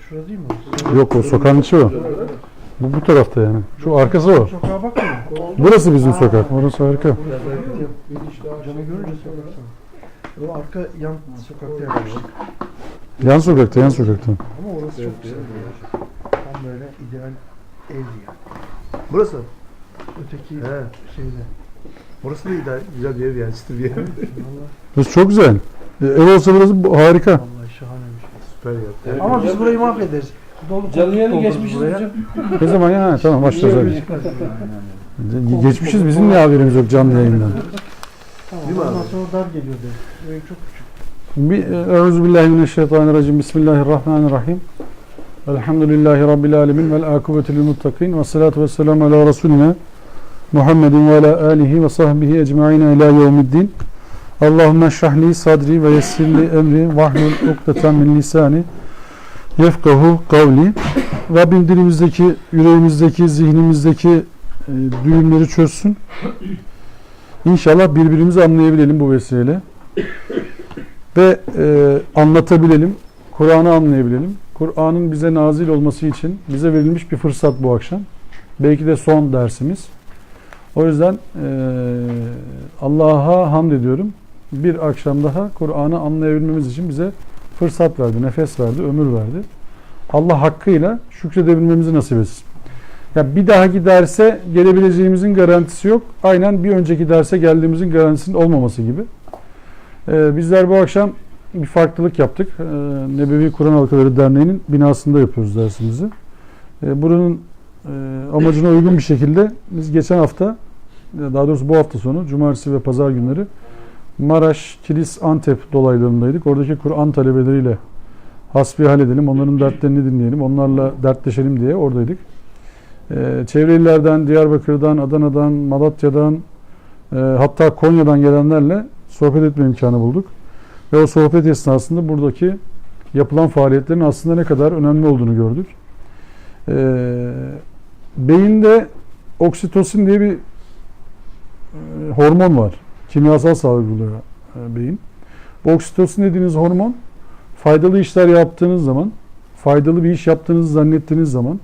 Şurada değil mi? Yok, o sokağın içi o. Bu tarafta yani. Şu arkası o. Sokağa bakmıyor. Burası bizim sokak. Orası harika. Camı görünce sokarsın. O arka yan sokakta yapmıştık. Yan sokakta, yan sokakta. Ama orası çok güzel bir yer. Tam böyle ideal ev yani. Burası? Öteki şeyde. Burası da ideal, güzel bir ev yani, çıtır bir ev. Burası çok güzel. Ev olsa burası harika. Vallahi şahane bir şey. Süper ya. Evet. Ama biz burayı mahvederiz. Dolu Canlı yayını doldururuz geçmişiz buraya. hocam. Ne zaman ya? Tamam, başlarız hadi. Geçmişiz, bizim niye haberimiz yok canlı yayından? Tamam, Değil mi ondan abi? sonra dar geliyor de. Ev çok küçük. Euzubillahimineşşeytanirracim. Bismillahirrahmanirrahim. Elhamdülillahi Rabbil alemin. Vel akıbetu lil muttakin. Ve salatu ve selamu ala Resulina Muhammedin ve ala alihi ve sahbihi ecma'in ila yevmiddin. Allahümme şrahli sadri ve yessirli emri vahlul ukdeten min lisani yefkahu kavli. Rabbim dilimizdeki, yüreğimizdeki, zihnimizdeki düğümleri çözsün. İnşallah birbirimizi anlayabilelim bu vesileyle. Ve anlatabilelim. Kur'an'ı anlayabilelim. Kur'an'ın bize nazil olması için bize verilmiş bir fırsat bu akşam. Belki de son dersimiz. O yüzden Allah'a hamd ediyorum. Bir akşam daha Kur'an'ı anlayabilmemiz için bize fırsat verdi, nefes verdi, ömür verdi. Allah hakkıyla şükredebilmemizi nasip etsin. Ya bir dahaki derse gelebileceğimizin garantisi yok. Aynen bir önceki derse geldiğimizin garantisinin olmaması gibi. Bizler bu akşam bir farklılık yaptık. Nebevi Kur'an Halkaları Derneği'nin binasında yapıyoruz dersimizi. Buranın amacına uygun bir şekilde biz geçen hafta, daha doğrusu bu hafta sonu, cumartesi ve pazar günleri Maraş, Kilis, Antep dolaylarındaydık. Oradaki Kur'an talebeleriyle hasbihal edelim, onların dertlerini dinleyelim, onlarla dertleşelim diye oradaydık. Çevre illerden, Diyarbakır'dan, Adana'dan, Malatya'dan, hatta Konya'dan gelenlerle sohbet etme imkanı bulduk. Ve o sohbet esnasında buradaki yapılan faaliyetlerin aslında ne kadar önemli olduğunu gördük. Beyinde oksitosin diye bir hormon var. Kimyasal salgılıyor beyin. Bu oksitosin dediğiniz hormon, faydalı işler yaptığınız zaman, faydalı bir iş yaptığınızı zannettiğiniz zaman,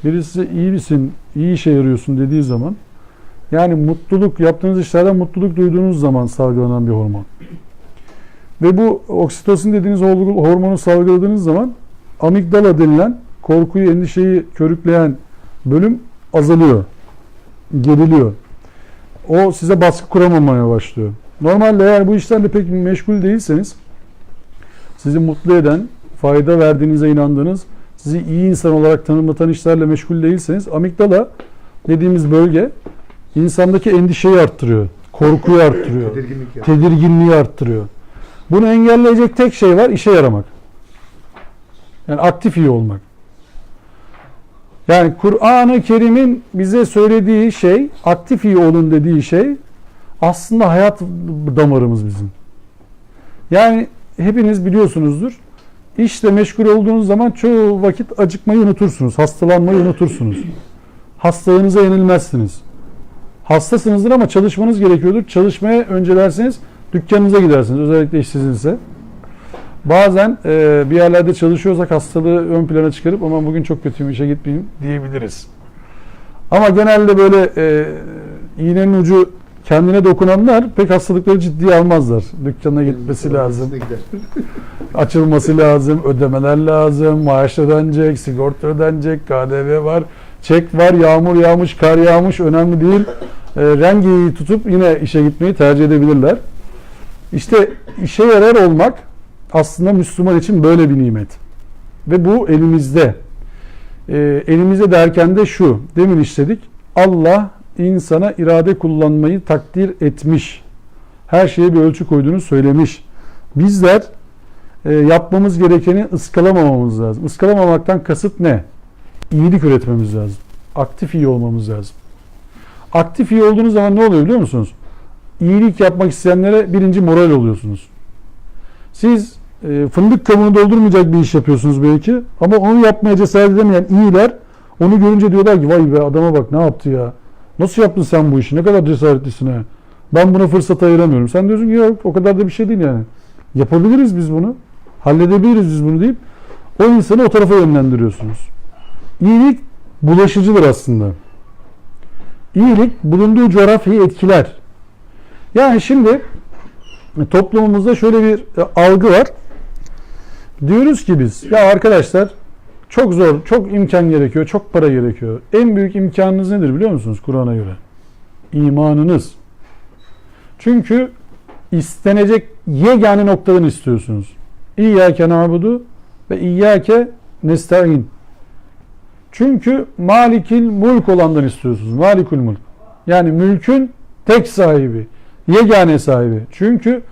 birisi size iyi misin, iyi işe yarıyorsun dediği zaman, yani mutluluk, yaptığınız işlerden mutluluk duyduğunuz zaman salgılanan bir hormon. Ve bu oksitosin dediğiniz hormonu salgıladığınız zaman amigdala denilen korkuyu, endişeyi körükleyen bölüm azalıyor, geriliyor. O size baskı kuramamaya başlıyor. Normalde eğer bu işlerle pek meşgul değilseniz, sizi mutlu eden, fayda verdiğinize inandığınız, sizi iyi insan olarak tanımlatan işlerle meşgul değilseniz, amigdala dediğimiz bölge insandaki endişeyi arttırıyor, korkuyu arttırıyor, tedirginliği arttırıyor. Bunu engelleyecek tek şey var, işe yaramak. Yani aktif iyi olmak. Yani Kur'an-ı Kerim'in bize söylediği şey, aktif iyi olun dediği şey aslında hayat damarımız bizim. Yani hepiniz biliyorsunuzdur. İşle meşgul olduğunuz zaman çoğu vakit acıkmayı unutursunuz, hastalanmayı unutursunuz. Hastalığınıza yenilmezsiniz. Hastasınızdır ama çalışmanız gerekiyordur. Çalışmaya öncelerseniz dükkanınıza gidersiniz, özellikle işsizsiniz. Bazen bir yerlerde çalışıyorsak hastalığı ön plana çıkarıp ama bugün çok kötüyüm, işe gitmeyeyim diyebiliriz. Ama genelde böyle iğnenin ucu kendine dokunanlar pek hastalıkları ciddiye almazlar. Dükkana gitmesi lazım, açılması lazım, ödemeler lazım, maaş ödenecek, sigorta ödenecek, KDV var, çek var, yağmur yağmış, kar yağmış, önemli değil. Rengi tutup yine işe gitmeyi tercih edebilirler. İşte işe yarar olmak aslında Müslüman için böyle bir nimet. Ve bu elimizde. Elimizde derken de şu, demin işledik. Allah insana irade kullanmayı takdir etmiş. Her şeye bir ölçü koyduğunu söylemiş. Bizler yapmamız gerekeni ıskalamamamız lazım. Iskalamamaktan kasıt ne? İyilik üretmemiz lazım. Aktif iyi olmamız lazım. Aktif iyi olduğunuz zaman ne oluyor biliyor musunuz? İyilik yapmak isteyenlere birinci moral oluyorsunuz. Siz fındık kabuğunu doldurmayacak bir iş yapıyorsunuz belki ama onu yapmaya cesaret edemeyen iyiler onu görünce diyorlar ki vay be adama bak ne yaptı ya. Nasıl yaptın sen bu işi? Ne kadar cesaretlisin ha. Ben buna fırsat ayıramıyorum. Sen diyorsun ki yok o kadar da bir şey değil yani. Yapabiliriz biz bunu. Halledebiliriz biz bunu deyip O insanı o tarafa yönlendiriyorsunuz. İyilik bulaşıcıdır aslında. İyilik bulunduğu coğrafyayı etkiler. Yani şimdi toplumumuzda şöyle bir algı var. Diyoruz ki biz, ya arkadaşlar çok zor, çok imkan gerekiyor, çok para gerekiyor. En büyük imkanınız nedir biliyor musunuz Kur'an'a göre? İmanınız. Çünkü istenecek yegane noktadan istiyorsunuz. İyyâke na'budu ve iyyâke nesta'in. Çünkü malikil mulk olandan istiyorsunuz. Malikul mulk. Yani mülkün tek sahibi, yegane sahibi. Çünkü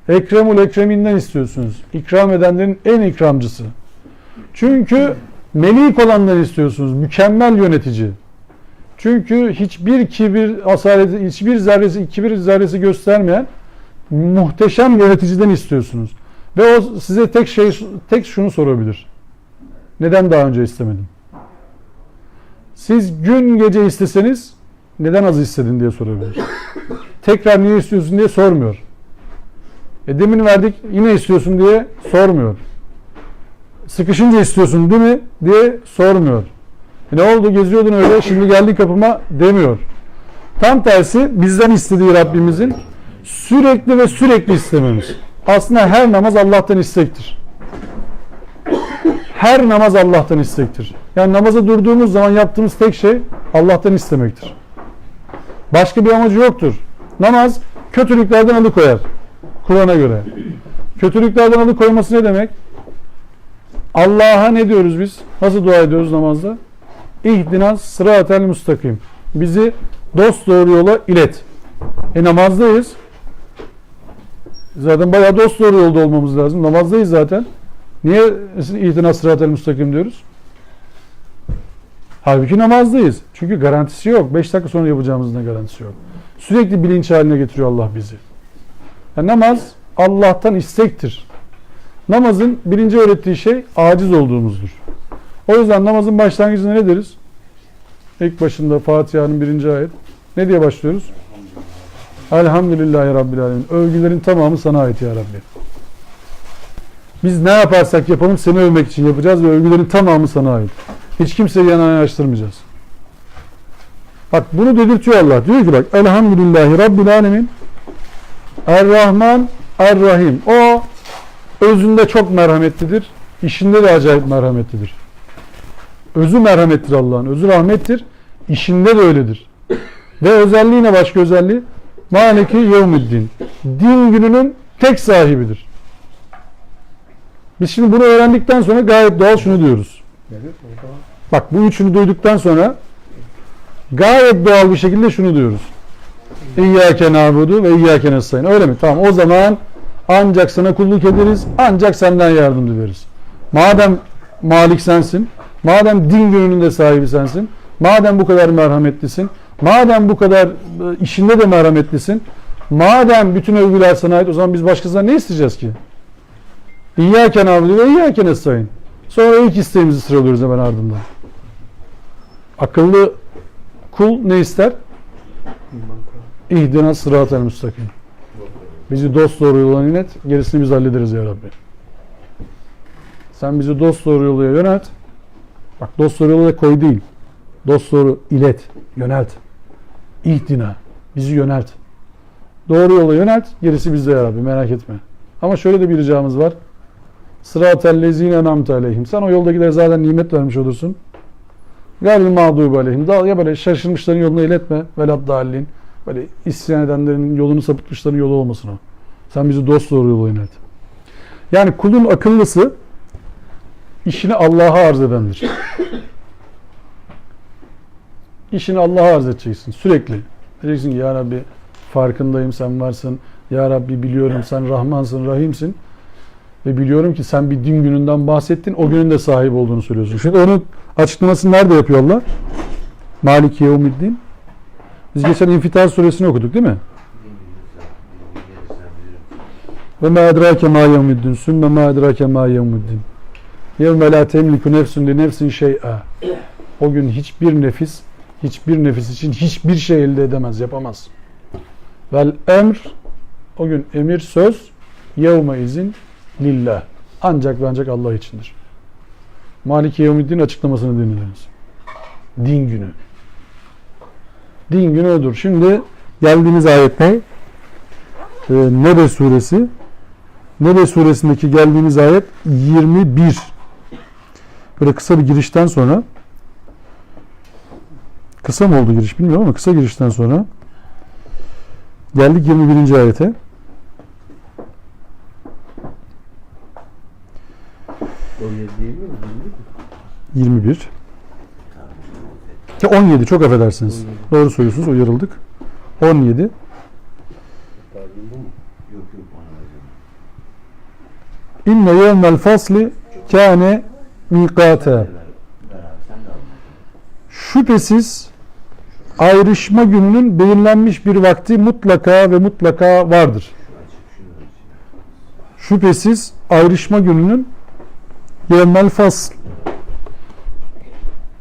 ekremul ekreminden istiyorsunuz. İkram edenlerin en ikramcısı. Çünkü melik olandan istiyorsunuz. Mükemmel yönetici. Çünkü hiçbir kibir, asaleti, kibir zerresi göstermeyen muhteşem yöneticiden istiyorsunuz. Ve o size tek şunu sorabilir. Neden daha önce istemedim? Siz gün gece isteseniz neden az istedin diye sorabilir. Tekrar niye istiyorsun diye sormuyor. Demin verdik yine istiyorsun diye sormuyor. Sıkışınca istiyorsun değil mi diye sormuyor. Ne oldu geziyordun öyle şimdi geldi kapıma demiyor. Tam tersi bizden istediği Rabbimizin sürekli ve sürekli istememiz. Aslında her namaz Allah'tan istektir. Her namaz Allah'tan istektir. Yani namaza durduğumuz zaman yaptığımız tek şey Allah'tan istemektir. Başka bir amacı yoktur. Namaz kötülüklerden alıkoyar. Kur'an'a göre. Kötülüklerden alıkoyması ne demek? Allah'a ne diyoruz biz? Nasıl dua ediyoruz namazda? İhdinas sıratel mustakim. Bizi dosdoğru yola ilet. Namazdayız. Zaten bayağı dosdoğru yolda olmamız lazım. Namazdayız zaten. Niye ihdinas sıratel mustakim diyoruz? Halbuki namazdayız. Çünkü garantisi yok. 5 dakika sonra yapacağımızın da garantisi yok. Sürekli bilinç haline getiriyor Allah bizi. Yani namaz Allah'tan istektir. Namazın birinci öğrettiği şey aciz olduğumuzdur. O yüzden namazın başlangıcında ne deriz? İlk başında Fatiha'nın 1. ayet. Ne diye başlıyoruz? Elhamdülillahi Rabbil Alemin. Övgülerin tamamı sana ait ya Rabbi. Biz ne yaparsak yapalım seni övmek için yapacağız ve övgülerin tamamı sana ait. Hiç kimseyi yanına açtırmayacağız. Bak bunu dedirtiyor Allah. Diyor ki bak Elhamdülillahi Rabbil Alemin Er-Rahman Er-Rahim. O özünde çok merhametlidir. İşinde de acayip merhametlidir. Özü merhamettir Allah'ın. Özü rahmettir. İşinde de öyledir. Ve özelliği ne başka özelliği? Maliki yevmiddin. Din gününün tek sahibidir. Biz şimdi bunu öğrendikten sonra gayet doğal şunu diyoruz. Bak bu üçünü duyduktan sonra gayet doğal bir şekilde şunu diyoruz. İyyâke na'budu ve iyyâke nestaîn. Öyle mi? Tamam o zaman ancak sana kulluk ederiz, ancak senden yardım dileriz. Madem Malik sensin, madem din gününün de sahibi sensin, madem bu kadar merhametlisin, madem bu kadar işinde de merhametlisin, madem bütün övgüler sana ait, o zaman biz başkasından ne isteyeceğiz ki? İyyâke na'budu ve iyyâke nestaîn. Sonra ilk isteğimizi sıralıyoruz hemen ardından. Akıllı kul ne ister? İhdinas sıratel müstakim. Bizi dosdoğru yola ilet, gerisini biz hallederiz ya Rabbi. Sen bizi dosdoğru yola yönelt. Bak dosdoğru yola koy değil. Dosdoğru ilet, yönelt. İhdina, bizi yönelt. Doğru yola yönelt, gerisi bizde ya Rabbi, merak etme. Ama şöyle de bir ricamız var. Sıratel lezîne en'amte aleyhim. Sen o yoldakilere zaten nimet vermiş olursun. Gayril mağdûbe aleyhim. Ya böyle şaşırmışların yoluna iletme. Veladdallin. Böyle isyan edenlerin yolunu sapıtmışların yolu olmasın o. Sen bizi dosdoğru yola yönelt. Yani kulun akıllısı işini Allah'a arz edendir. İşini Allah'a arz edeceksin sürekli. Diyeceksin ki ya Rabbi farkındayım sen varsın. Ya Rabbi biliyorum sen Rahmansın, Rahimsin. Ve biliyorum ki sen bir din gününden bahsettin. O günün de sahibi olduğunu söylüyorsun. Şimdi onun açıklamasını nerede yapıyor Allah? Maliki yevmiddin. Biz geçen İnfitar suresini okuduk değil mi? Ve ma edrake ma yevmiddin. Sümme ma edrake ma yevmiddin. Yevme la temliku nefsun li nefsin şey'a. O gün hiçbir nefis için hiçbir şey elde edemez, yapamaz. Vel emr, o gün emir, söz, yevme izin lillah. Ancak ve ancak Allah içindir. Maliki Yevmiddin açıklamasını dinlediniz. Din günü. Din günü odur. Şimdi geldiğimiz ayet ne? Nebe suresi. Nebe suresindeki geldiğimiz ayet 21. Böyle kısa bir girişten sonra, kısa mı oldu giriş bilmiyorum ama kısa girişten sonra geldik 21. ayete. O değil mi? 21. 17 çok affedersiniz. Doğru söylüyorsunuz, uyarıldık. 17. Yok yok. İnne yevmel fasli kâne mikâte. Şüphesiz ayrışma gününün belirlenmiş bir vakti mutlaka ve mutlaka vardır. Şüphesiz ayrışma gününün yevmel fasl,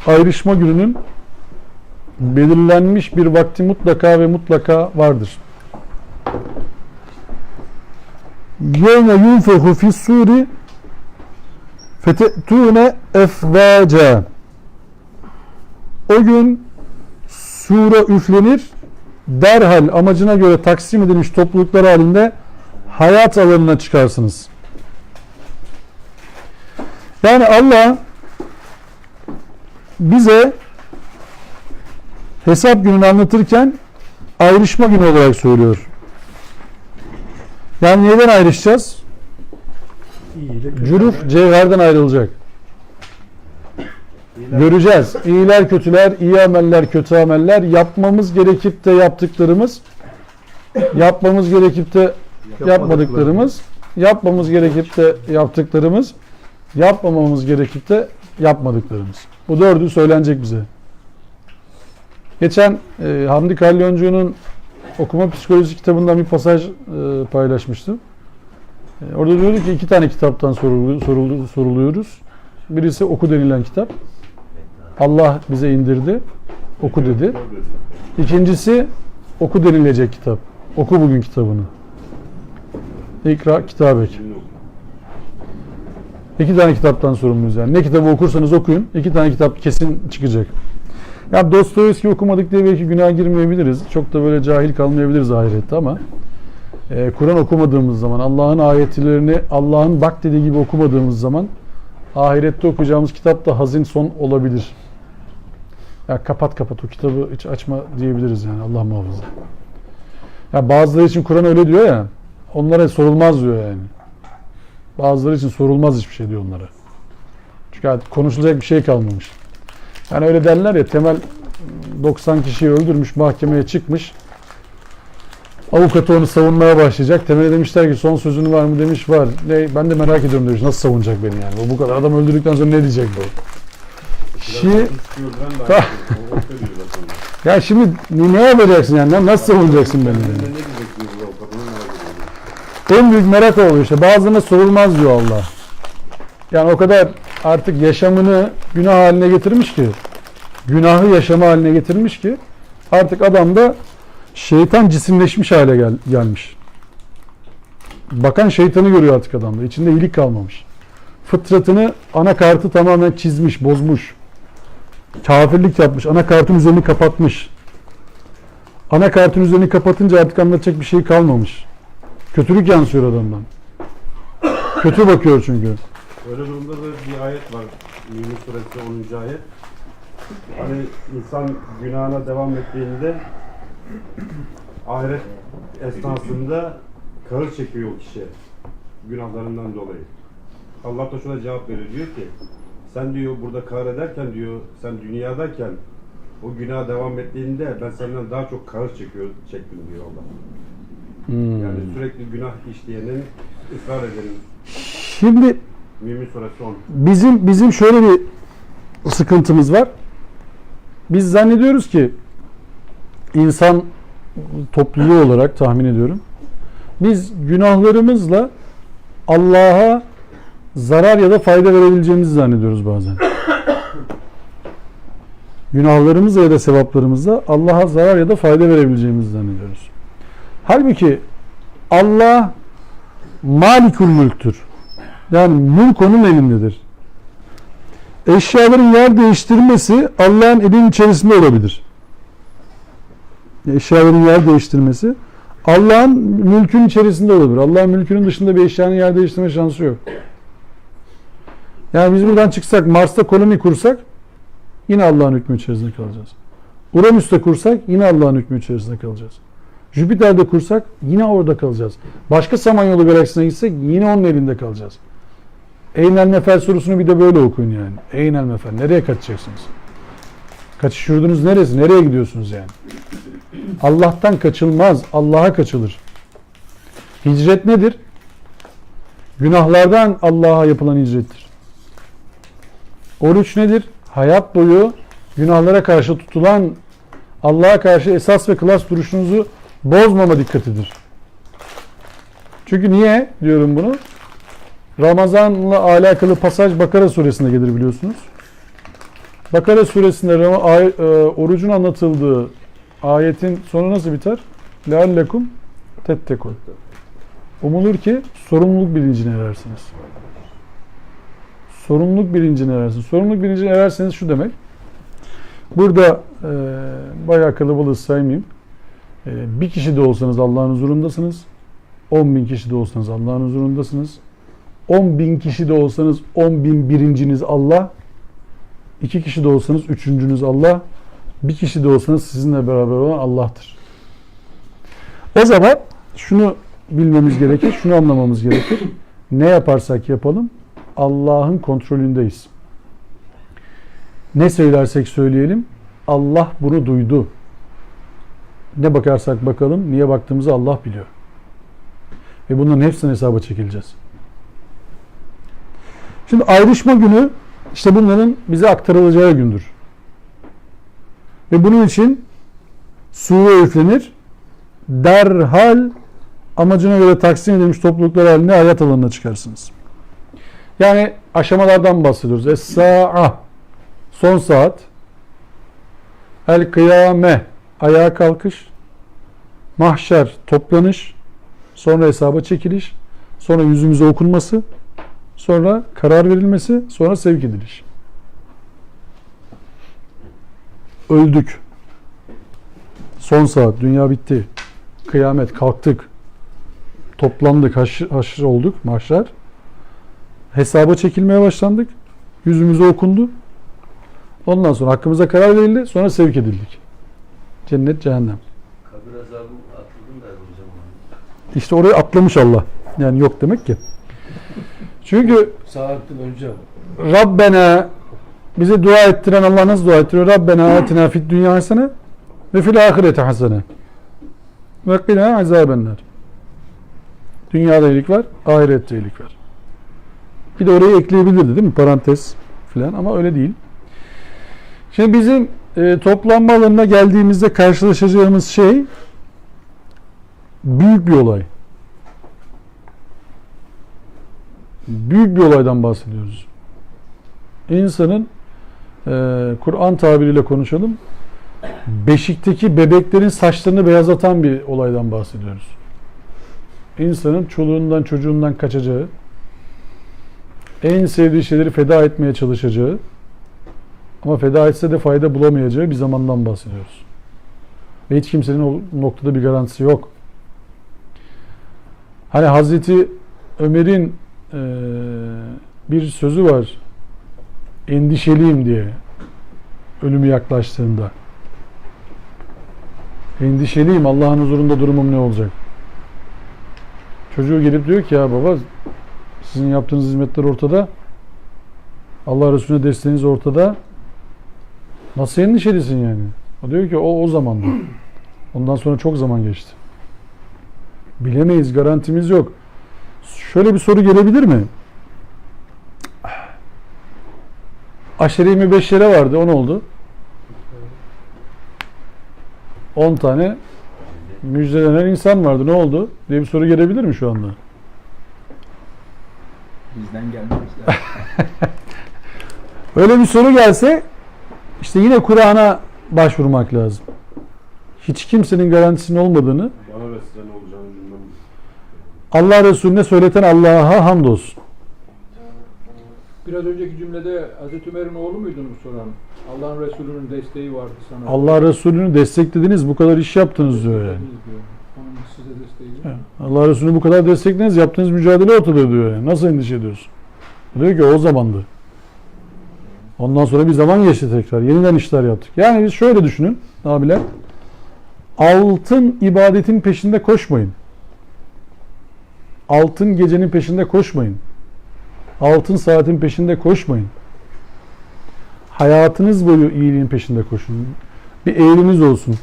ayrışma gününün belirlenmiş bir vakti mutlaka ve mutlaka vardır. Yevme yunfehu fis-suri fete'tûne efvâca. O gün sura üflenir, derhal amacına göre taksim edilmiş topluluklar halinde hayat alanına çıkarsınız. Yani Allah bize hesap gününü anlatırken ayrışma günü olarak söylüyor. Yani neden ayrışacağız? Cüruf cevherden ayrılacak. Göreceğiz. İyiler kötüler, iyi ameller kötü ameller, yapmamız gerekip de yaptıklarımız, yapmamız gerekip de yapmadıklarımız, yapmamız gerekip de yaptıklarımız, yapmamamız gerekip de yapmadıklarımız. Bu dördü söylenecek bize. Geçen Hamdi Kalyoncu'nun okuma psikolojisi kitabından bir pasaj paylaşmıştım. Orada diyordu ki 2 tane kitaptan soruluyoruz. Birisi oku denilen kitap. Allah bize indirdi. Oku dedi. İkincisi oku denilecek kitap. Oku bugün kitabını. İkra kitabek. 2 tane kitaptan sorumluyuz yani. Ne kitabı okursanız okuyun. 2 tane kitap kesin çıkacak. Ya Dostoyevski okumadık diye belki günah girmeyebiliriz. Çok da böyle cahil kalmayabiliriz ahirette ama Kur'an okumadığımız zaman, Allah'ın ayetlerini Allah'ın bak dediği gibi okumadığımız zaman ahirette okuyacağımız kitap da hazin son olabilir. Ya kapat o kitabı hiç açma diyebiliriz yani, Allah muhafaza. Ya bazıları için Kur'an öyle diyor ya, onlara sorulmaz diyor yani. Bazıları için sorulmaz hiçbir şey diyor onlara. Çünkü artık konuşulacak bir şey kalmamış. Yani öyle derler ya, Temel 90 kişiyi öldürmüş, mahkemeye çıkmış. Avukatı onu savunmaya başlayacak. Temel'e demişler ki son sözün var mı, demiş var. Ben de merak ediyorum demiş. Nasıl savunacak beni yani? O bu kadar adam öldürdükten sonra ne diyecek bu? Ya şimdi ne yapacaksın yani? Nasıl savunacaksın beni? Yani? En büyük merak oluyor işte. Bazılarına sorulmaz diyor Allah. Yani o kadar artık yaşamını günah haline getirmiş ki, günahı yaşama haline getirmiş ki artık adamda şeytan cisimleşmiş hale gelmiş. Bakan şeytanı görüyor artık adamda. İçinde iyilik kalmamış. Fıtratını, anakartı tamamen çizmiş, bozmuş. Kafirlik yapmış. Anakartın üzerini kapatmış. Anakartın üzerini kapatınca artık anlatacak bir şey kalmamış. Kötülük yansıyor adamdan. Kötü bakıyor çünkü. Öyle durumda da bir ayet var. Yunus suresi 10. ayet. Hani insan günahına devam ettiğinde ahiret esnasında kahır çekiyor o kişi günahlarından dolayı. Allah da şuna cevap veriyor, diyor ki sen diyor burada kahır ederken diyor, sen dünyadayken o günaha devam ettiğinde ben senden daha çok kahır çektim diyor Allah. Yani sürekli günah işleyenin, ısrar edenin. Şimdi Mümin suresi 10. bizim şöyle bir sıkıntımız var. Biz zannediyoruz ki insan topluluğu olarak tahmin ediyorum. Biz günahlarımızla Allah'a zarar ya da fayda verebileceğimizi zannediyoruz bazen. Günahlarımızla ya da sevaplarımızla Allah'a zarar ya da fayda verebileceğimizi zannediyoruz. Halbuki Allah Malikul Mülk'tür. Yani mülk onun elindedir. Eşyaların yer değiştirmesi Allah'ın elinin içerisinde olabilir. Eşyaların yer değiştirmesi Allah'ın mülkün içerisinde olabilir. Allah'ın mülkünün dışında bir eşyanın yer değiştirme şansı yok. Yani biz buradan çıksak, Mars'ta koloni kursak yine Allah'ın hükmü içerisinde kalacağız. Uranüs'te kursak yine Allah'ın hükmü içerisinde kalacağız. Jüpiter'de kursak yine orada kalacağız. Başka Samanyolu galaksisine gitsek yine onun elinde kalacağız. Eynel Nefer sorusunu bir de böyle okuyun yani. Eynel Nefer. Nereye kaçacaksınız? Kaçış yurdunuz neresi? Nereye gidiyorsunuz yani? Allah'tan kaçılmaz. Allah'a kaçılır. Hicret nedir? Günahlardan Allah'a yapılan hicrettir. Oruç nedir? Hayat boyu günahlara karşı tutulan, Allah'a karşı esas ve klas duruşunuzu bozmama dikkatidir. Çünkü niye diyorum bunu? Ramazan'la alakalı pasaj Bakara suresinde gelir biliyorsunuz. Bakara suresinde orucun anlatıldığı ayetin sonu nasıl biter? لَعَلَّكُمْ تَتَّقُونَ. Umulur ki sorumluluk bilincine erersiniz. Sorumluluk bilincine erersiniz. Sorumluluk bilincine ererseniz şu demek. Burada bayağı kalabalığı saymayayım. Bir kişi de olsanız Allah'ın huzurundasınız. 10.000 kişi de olsanız Allah'ın huzurundasınız. 10.000 kişi de olsanız 10.000 birinciniz Allah. 2 kişi de olsanız üçüncünüz Allah. Bir kişi de olsanız sizinle beraber olan Allah'tır. O zaman şunu bilmemiz gerekir, şunu anlamamız gerekir. Ne yaparsak yapalım Allah'ın kontrolündeyiz. Ne söylersek söyleyelim Allah bunu duydu. Ne bakarsak bakalım niye baktığımızı Allah biliyor. Ve bunların hepsinin hesaba çekileceğiz. Şimdi ayrışma günü işte bunların bize aktarılacağı gündür. Ve bunun için sure üflenir. Derhal amacına göre taksim edilmiş topluluklar halinde hayat alanına çıkarsınız. Yani aşamalardan bahsediyoruz. Es-sa'a son saat. El-kıyame ayağa kalkış. Mahşer toplanış. Sonra hesaba çekiliş. Sonra yüzümüze okunması. Sonra karar verilmesi. Sonra sevk ediliş. Öldük. Son saat. Dünya bitti. Kıyamet. Kalktık. Toplandık. Haşr olduk. Mahşer. Hesaba çekilmeye başlandık. Yüzümüze okundu. Ondan sonra hakkımıza karar verildi. Sonra sevk edildik. Cennet, cehennem. Kabir azabı atıldım da hocam. İşte orayı atlamış Allah. Yani yok demek ki. Çünkü Saatten önce Rabbena bize dua ettiren Allah nasıl dua ettiriyor? Rabbena atina fid dünya hasene ve fil ahireti hasene ve qina azabennar. Dünyada iyilik var, ahirette iyilik var. Bir de orayı ekleyebilirdi değil mi? Parantez filan ama öyle değil. Şimdi bizim toplanma alanına geldiğimizde karşılaşacağımız şey büyük bir olay. Büyük bir olaydan bahsediyoruz. İnsanın Kur'an tabiriyle konuşalım. Beşikteki bebeklerin saçlarını beyazlatan bir olaydan bahsediyoruz. İnsanın çoluğundan çocuğundan kaçacağı, en sevdiği şeyleri feda etmeye çalışacağı ama feda etse de fayda bulamayacağı bir zamandan bahsediyoruz. Ve hiç kimsenin o noktada bir garantisi yok. Hani Hazreti Ömer'in bir sözü var. Endişeliyim diye. Ölümü yaklaştığında. Endişeliyim. Allah'ın huzurunda durumum ne olacak? Çocuğu gelip diyor ki ya baba sizin yaptığınız hizmetler ortada. Allah Resulüne desteğiniz ortada. Nasıl endişelisin yani? O diyor ki o zamandı. Ondan sonra çok zaman geçti. Bilemeyiz. Garantimiz yok. Şöyle bir soru gelebilir mi? Aşere-i mübeşşere vardı. O ne oldu? 10 tane müjdelenen insan vardı. Ne oldu? Diye bir soru gelebilir mi şu anda? Bizden gelmemişler. Öyle bir soru gelse işte yine Kur'an'a başvurmak lazım. Hiç kimsenin garantisinin olmadığını Bana ve size ne olacağını bilmem. Allah Resulüne söyleten Allah'a hamdolsun. Biraz önceki cümlede Hazreti Ömer'in oğlu muydunuz soran? Allah'ın Resulü'nün desteği vardı sana. Allah Resulü'nü desteklediniz, bu kadar iş yaptınız diyor yani. Diyor. Onun size desteği yok. Evet. Allah Resulü'nü bu kadar desteklediniz, yaptığınız mücadele ortada diyor yani. Nasıl endişe ediyorsun? Diyor ki o zamandı. Ondan sonra bir zaman geçti tekrar. Yeniden işler yaptık. Yani biz şöyle düşünün abiler. Altın ibadetin peşinde koşmayın. Altın gecenin peşinde koşmayın. Altın saatin peşinde koşmayın. Hayatınız boyu iyiliğin peşinde koşun. Bir eğriniz olsun.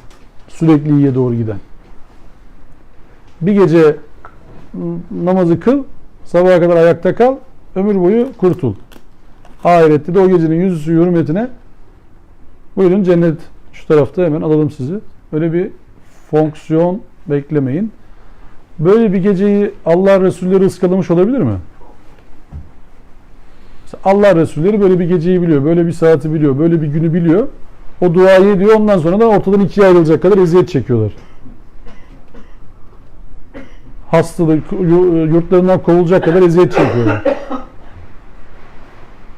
Sürekli iyiye doğru giden. Bir gece namazı kıl, sabaha kadar ayakta kal, ömür boyu kurtul. Ahirette de o gecenin yüzüstü hürmetine buyurun cennet şu tarafta, hemen alalım sizi. Öyle bir fonksiyon beklemeyin. Böyle bir geceyi Allah Resulleri ıskalamış olabilir mi? Allah Resulleri böyle bir geceyi biliyor, böyle bir saati biliyor, böyle bir günü biliyor. O duayı ediyor, ondan sonra da ortadan ikiye ayrılacak kadar eziyet çekiyorlar. Hastalık, yurtlarından kovulacak kadar eziyet çekiyorlar.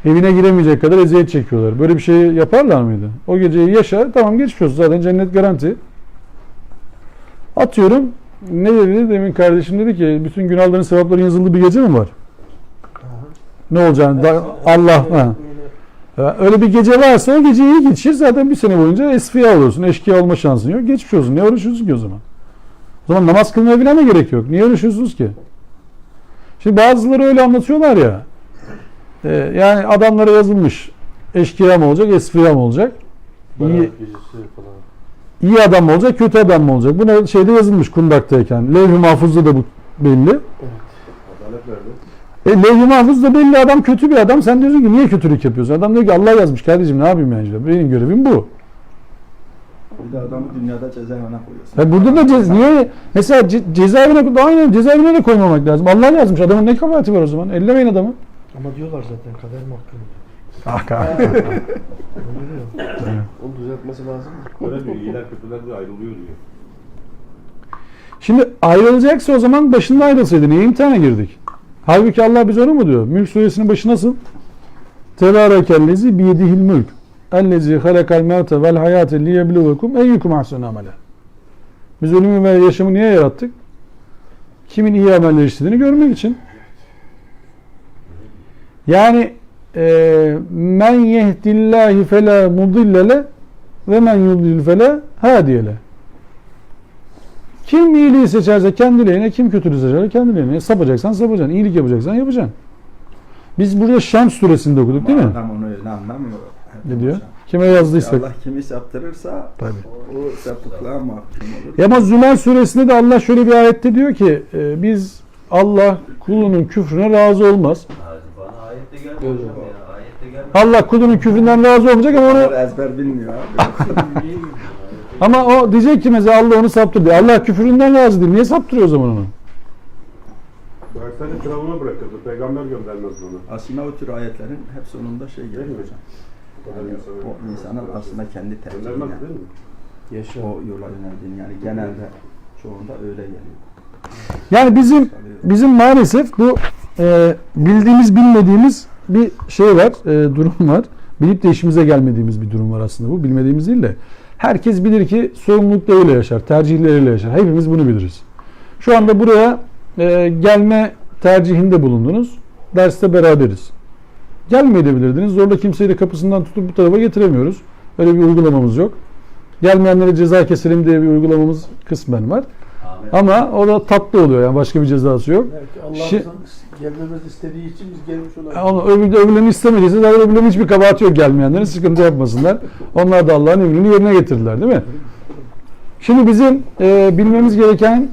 Evine giremeyecek kadar eziyet çekiyorlar. Böyle bir şey yaparlar mıydı? O geceyi yaşa, tamam geçmiş olsun, zaten cennet garanti. Atıyorum, ne dedi demin kardeşim, dedi ki bütün günahların sevapların yazıldığı bir gece mi var? Ne olacağını da Allah öyle bir gece varsa o geceyi iyi geçir, zaten bir sene boyunca esfiya olursun, eşkıya olma şansın yok, geçmiş olsun. Ne uğraşıyorsun ki o zaman? O zaman namaz kılmaya bile mi gerek yok? Niye uğraşıyorsunuz ki? Şimdi bazıları öyle anlatıyorlar ya, yani adamlara yazılmış, eşkıya mı olacak, esfiya mı olacak? İyi adam mı olacak, kötü adam mı olacak? Buna şeyde yazılmış kundaktayken. Levh-i Mahfuz'da da bu belli. Adalet nerede? Levh-i Mahfuz'da belli, adam kötü bir adam. Sen diyorsun ki niye kötülük yapıyorsun? Adam diyor ki Allah yazmış kardeşim, ne yapayım yani işte. Benim görevim bu. Bir de adamı dünyada cezaevine koyuyorsun. Burada da niye? Mesela cezaevine, aynen cezaevine de koymamak lazım. Allah yazmış. Adamın ne kabahati var o zaman? Ellemeyin adamı. Ama diyorlar zaten kader mahkumu. Onu düzeltmesi lazım. Öyle diyor, iyiler kötüler de ayrılıyor diyor. Şimdi ayrılacaksa o zaman başında ayrılsaydı. Niye imtihana girdik? Halbuki Allah biz onu mu diyor? Mülk suresinin başı nasıl? Tebârekellezi biyedihil mülk. Ellezi halakal mevte vel hayate liyebluvekum eyyukum ahsenu amele. Biz ölümü ve yaşamı niye yarattık? Kimin iyi ameller işlediğini görmek için. Yani men yehdillahi fela mudillele ve men yudlil fela hadiyele. Kim iyiliği seçerse kendi lehine, kim kötülüğü seçerse kendi lehine. Sapacaksan sapacaksın, iyilik yapacaksan yapacaksın. Biz burada Şems suresinde okuduk değil mi? Adam onu öyle anlamıyor. Ne diyor? Kime yazdıysak. Allah kimi saptırırsa Tabii. o sapıklığa mahkum olur. Ama Zümer suresinde de Allah şöyle bir ayette diyor ki biz Allah kulunun küfrüne razı olmaz. Bana ayette gelmiyor hocam ya. Ayette gelmiyor. Allah kulunun küfründen razı olmayacak ama Onlar onu, ezber bilmiyor abi. ama o diyecek ki mesela Allah onu saptırdı. Allah küfründen razı değil. Niye saptırıyor o zaman onu? Bıraksaydı Firavun'a bırakırdı. Peygamber göndermez onu. Aslında o tür ayetlerin hep sonunda şey geliyor Değil mi? hocam. Yani o insanın aslında kendi tercihine, Göndermez değil mi? Yaşa. o yola yöneldiğini, yani genelde çoğunda öyle geliyor. Yani bizim maalesef bu bildiğimiz bilmediğimiz bir şey var, durum var. Bilip de işimize gelmediğimiz bir durum var aslında bu. Bilmediğimiz değil de. Herkes bilir ki sorumluluklarıyla yaşar, tercihleriyle yaşar. Hepimiz bunu biliriz. Şu anda buraya gelme tercihinde bulundunuz. Derste beraberiz. Gelmeyebilirdiniz. Zorla kimseyi de kapısından tutup bu tarafa getiremiyoruz. Öyle bir uygulamamız yok. Gelmeyenlere ceza keselim diye bir uygulamamız kısmen var. Ama o da tatlı oluyor, yani başka bir cezası yok. Belki Şi- Allah'ın gelmemizi istediği için biz gelmiş olabiliriz. Onu öbürlerini istemediyse zaten öbürlerinin hiçbir kabahati yok, gelmeyenlerin sıkıntı yapmasınlar. Onlar da Allah'ın emrini yerine getirdiler değil mi? Şimdi bizim bilmemiz gereken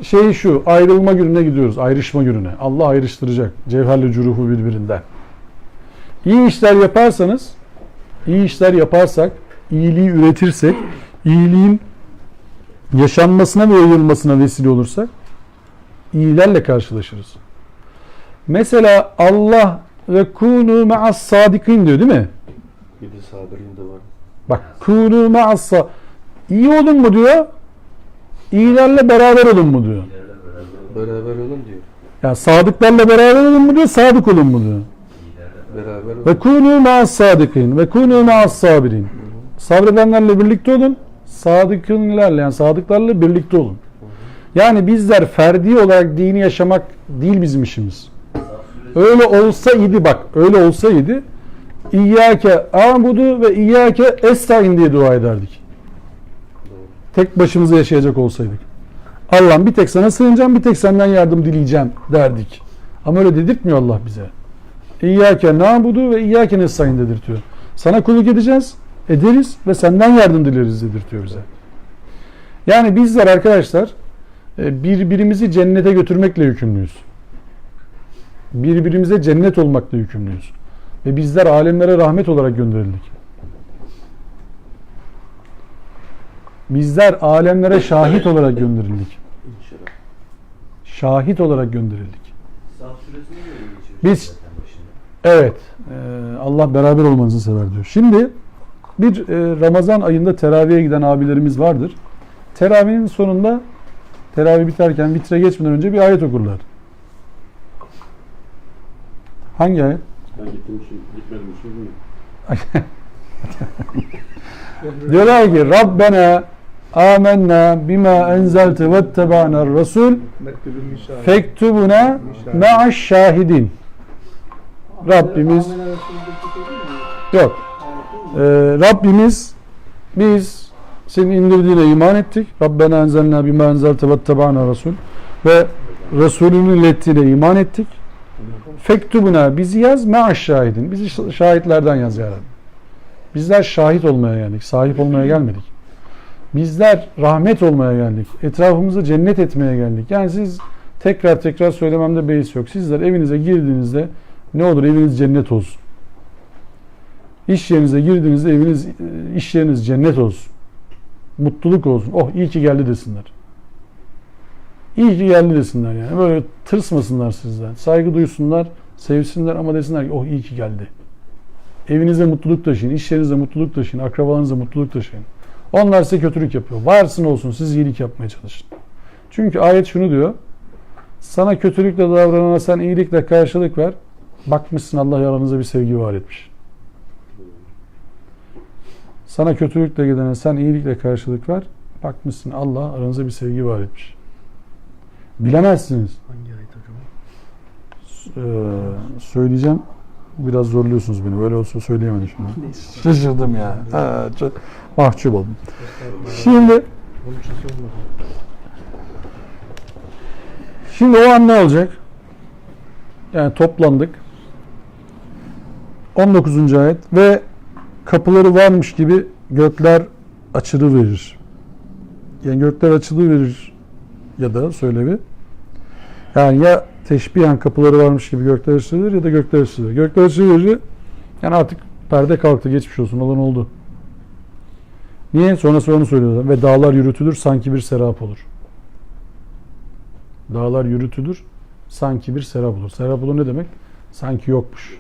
şey şu: ayrılma gününe gidiyoruz, ayrışma gününe. Allah ayrıştıracak cevherli curuhu birbirinden. İyi işler yaparsanız, iyi işler yaparsak, iyiliği üretirsek, iyiliğin yaşanmasına ve yayılmasına vesile olursak iyilerle karşılaşırız. Mesela Allah ve kunu ma'as sadikin diyor değil mi? Bir de sabirin de var. Bak, kunu ma'as iyi olun mu diyor? İyilerle beraber olun mu diyor? Beraber olun diyor. Yani sadıklarla beraber olun mu diyor? Sadık olun mu diyor? Beraber Ve kûnû ma'as sâdıkîn ve kûnû ma'as sabirin. Sabredenlerle birlikte olun. Sadıkınlarla yani sadıklarla birlikte olun. Yani bizler ferdi olarak dini yaşamak değil bizim işimiz. Öyle olsaydı bak, öyle olsaydı İyyâke a'budu ve İyyâke esta'in diye dua ederdik. Tek başımıza yaşayacak olsaydık. Allah'ım bir tek sana sığınacağım, bir tek senden yardım dileyeceğim derdik. Ama öyle dedirtmiyor Allah bize. İyyâke na'budu ve İyyâke nestaîn dedirtiyor. Sana kulluk edeceğiz, ederiz ve senden yardım dileriz dedirtiyor bize. Yani bizler arkadaşlar birbirimizi cennete götürmekle yükümlüyüz. Birbirimize cennet olmakla yükümlüyüz. Ve bizler alemlere rahmet olarak gönderildik. Bizler alemlere şahit olarak gönderildik. Şahit olarak gönderildik. Biz evet Allah beraber olmanızı sever diyor. Şimdi bir Ramazan ayında teraviye giden abilerimiz vardır. Teravihinin sonunda teravih biterken vitre geçmeden önce bir ayet okurlar. Hangi ayet? Ben gittim için, gitmedim için değil mi? Diyorlar ki Rabbena amennâ bima enzelte vetteba'ner rasul fektubuna ma'aş şahidin. Rabbimiz yok. Rabbimiz biz senin indirdiğine iman ettik. Rabbena enzelnâ bima enzelte vetteba'ner rasul ve Resulünün ilettiğine iman ettik. Fektubuna bizi yaz ma'aş şahidin. Bizi şahitlerden yaz ya Rabbi. Bizler şahit olmaya geldik. Sahip olmaya gelmedik. Bizler rahmet olmaya geldik. Etrafımızı cennet etmeye geldik. Yani siz tekrar söylememde beis yok. Sizler evinize girdiğinizde ne olur eviniz cennet olsun. İş yerinize girdiğinizde eviniz, iş yeriniz cennet olsun. Mutluluk olsun. Oh iyi ki geldi desinler. İyi ki geldi desinler yani. Böyle tırsmasınlar sizden. Saygı duysunlar, sevsinler ama desinler ki oh iyi ki geldi. Evinize mutluluk taşıyın, iş yerinize mutluluk taşıyın, akrabalarınıza mutluluk taşıyın. Onlar size kötülük yapıyor. Varsın olsun siz iyilik yapmaya çalışın. Çünkü ayet şunu diyor. Sana kötülükle davranana sen iyilikle karşılık ver. Bakmışsın Allah aranıza bir sevgi var etmiş. Sana kötülükle gidene sen iyilikle karşılık ver. Bakmışsın Allah aranıza bir sevgi var etmiş. Bilemezsiniz. Hangi ayet hocam? Söyleyeceğim. Biraz zorluyorsunuz beni. Böyle olsa söyleyemedim şimdi. Şaşırdım ya. Ha, çok mahcup oldum. Şimdi o an ne olacak? Yani toplandık. 19. ayet ve kapıları varmış gibi gökler açılıverir. Yani gökler açılıverir ya da söylevi. Yani ya teşbihen kapıları varmış gibi gökler açılır ya da gökler açılır. Gökler açılır yani artık perde kalktı, geçmiş olsun, olan oldu. Niye? Sonrası onu söylüyorlar. Ve dağlar yürütülür, sanki bir serap olur. Dağlar yürütülür, sanki bir serap olur. Serap olur ne demek? Sanki yokmuş.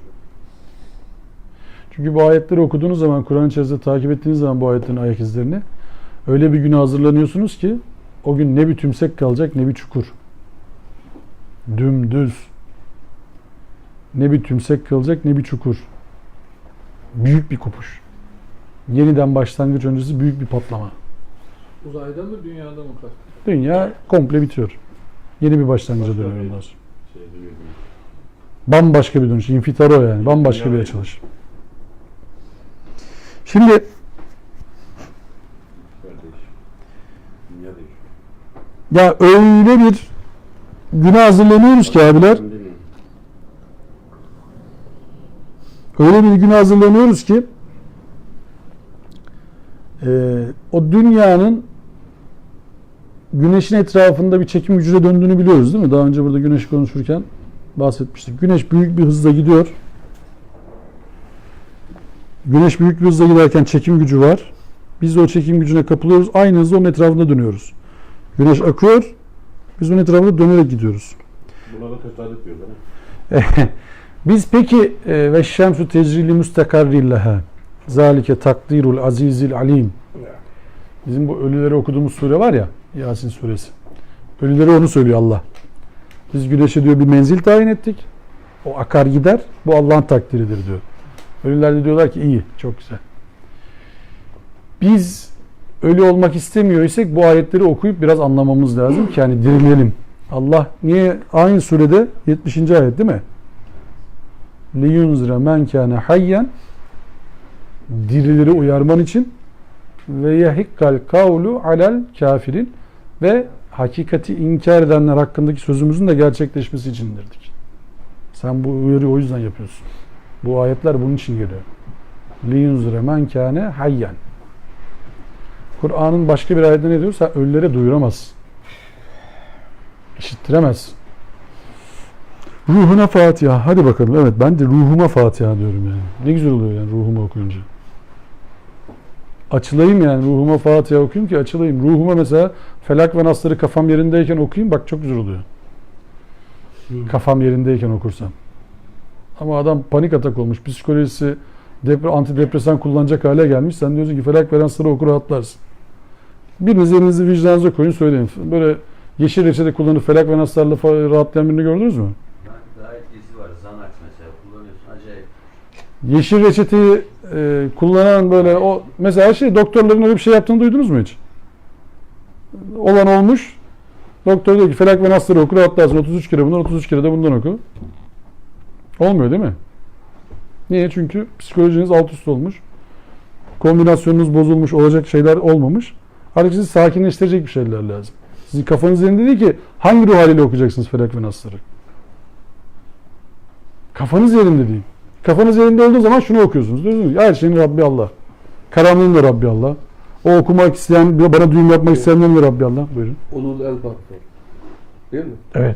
Çünkü bu ayetleri okuduğunuz zaman, Kur'an içerisinde takip ettiğiniz zaman bu ayetlerin ayak izlerini, öyle bir güne hazırlanıyorsunuz ki o gün ne bir tümsek kalacak ne bir çukur. Dümdüz. Ne bir tümsek kalacak ne bir çukur. Büyük bir kopuş. Yeniden başlangıç öncesi büyük bir patlama. Uzayda mı dünyada mı kastediyor? Dünya komple bitiyor. Yeni bir başlangıca dönüyor ondan sonra. Bambaşka bir dönüş. İnfitar o yani. Bambaşka bir açılış. Şimdi ya öyle bir güne hazırlanıyoruz ki abiler. Öyle bir güne hazırlanıyoruz ki o dünyanın güneşin etrafında bir çekim gücüne döndüğünü biliyoruz değil mi? Daha önce burada güneş konuşurken bahsetmiştik. Güneş büyük bir hızla gidiyor. Güneş büyük bir hızla giderken çekim gücü var. Biz de o çekim gücüne kapılıyoruz. Aynı hızla onun etrafında dönüyoruz. Güneş akıyor. Biz onun etrafında dönerek gidiyoruz. Buna da tesadüf diyorlar. Biz peki ve şemsu tecrili müstekarrillaha zalike takdirul azizil alim. Bizim bu ölüleri okuduğumuz sure var ya, Yasin suresi. Ölüleri onu söylüyor Allah. Biz güneşe diyor bir menzil tayin ettik. O akar gider. Bu Allah'ın takdiridir diyor. Ölüler de diyorlar ki iyi, çok güzel. Biz ölü olmak istemiyor isek bu ayetleri okuyup biraz anlamamız lazım ki yani dirilelim. Allah niye aynı surede 70. ayet değil mi? لِيُنْزِرَ مَنْ كَانَ حَيًّا dirileri uyarman için ve yehikkal kavlu alel kafirin ve hakikati inkar edenler hakkındaki sözümüzün de gerçekleşmesi için indirdik. Sen bu uyarıyı o yüzden yapıyorsun. Bu ayetler bunun için geliyor. لِيُنْزِرَ مَنْ كَانَ حَيًّا Kur'an'ın başka bir ayetinde ne diyor? Sen ölülere duyuramazsın. İşittiremezsin. Ruhuna Fatiha. Hadi bakalım. Evet ben de ruhuma Fatiha diyorum yani. Ne güzel oluyor yani ruhuma okuyunca. Açılayım yani ruhuma Fatiha okuyayım ki açılayım. Ruhuma mesela Felak ve Nas'ları kafam yerindeyken okuyayım bak çok güzel oluyor. Kafam yerindeyken okursam. Ama adam panik atak olmuş. Psikolojisi antidepresan kullanacak hale gelmiş. Sen diyorsun ki Felak ve Nas'ları oku rahatlarsın. Biriniz elinizi vicdanınıza koyun söyleyin. Böyle yeşil reçete kullanıp Felak ve Nas'larla rahatlayan birini gördünüz mü? Daha etkisi var. Xanax mesela kullanıyorsun acayip. Yeşil reçeteyi kullanan böyle o mesela doktorların öyle bir şey yaptığını duydunuz mu hiç? Olan olmuş. Doktor diyor ki Felak ve Nas'ları oku rahatlarsın. 33 kere bundan 33 kere de bundan oku. Olmuyor değil mi? Niye? Çünkü psikolojiniz alt üst olmuş. Kombinasyonunuz bozulmuş. Olacak şeyler olmamış. Artık sizi sakinleştirecek bir şeyler lazım. Sizin kafanız yerinde değil ki hangi ruh haliyle okuyacaksınız Felak ve Nas'ları? Kafanız yerinde değil. Kafanız yerinde olduğu zaman şunu okuyorsunuz. Diyorsunuz ki her şeyin Rabbi Allah. Karanlığın da Rabbi Allah. O okumak isteyen, bana düğüm yapmak isteyenlerin de Rabbi Allah. Buyurun. Ulul elbap değil mi? Evet.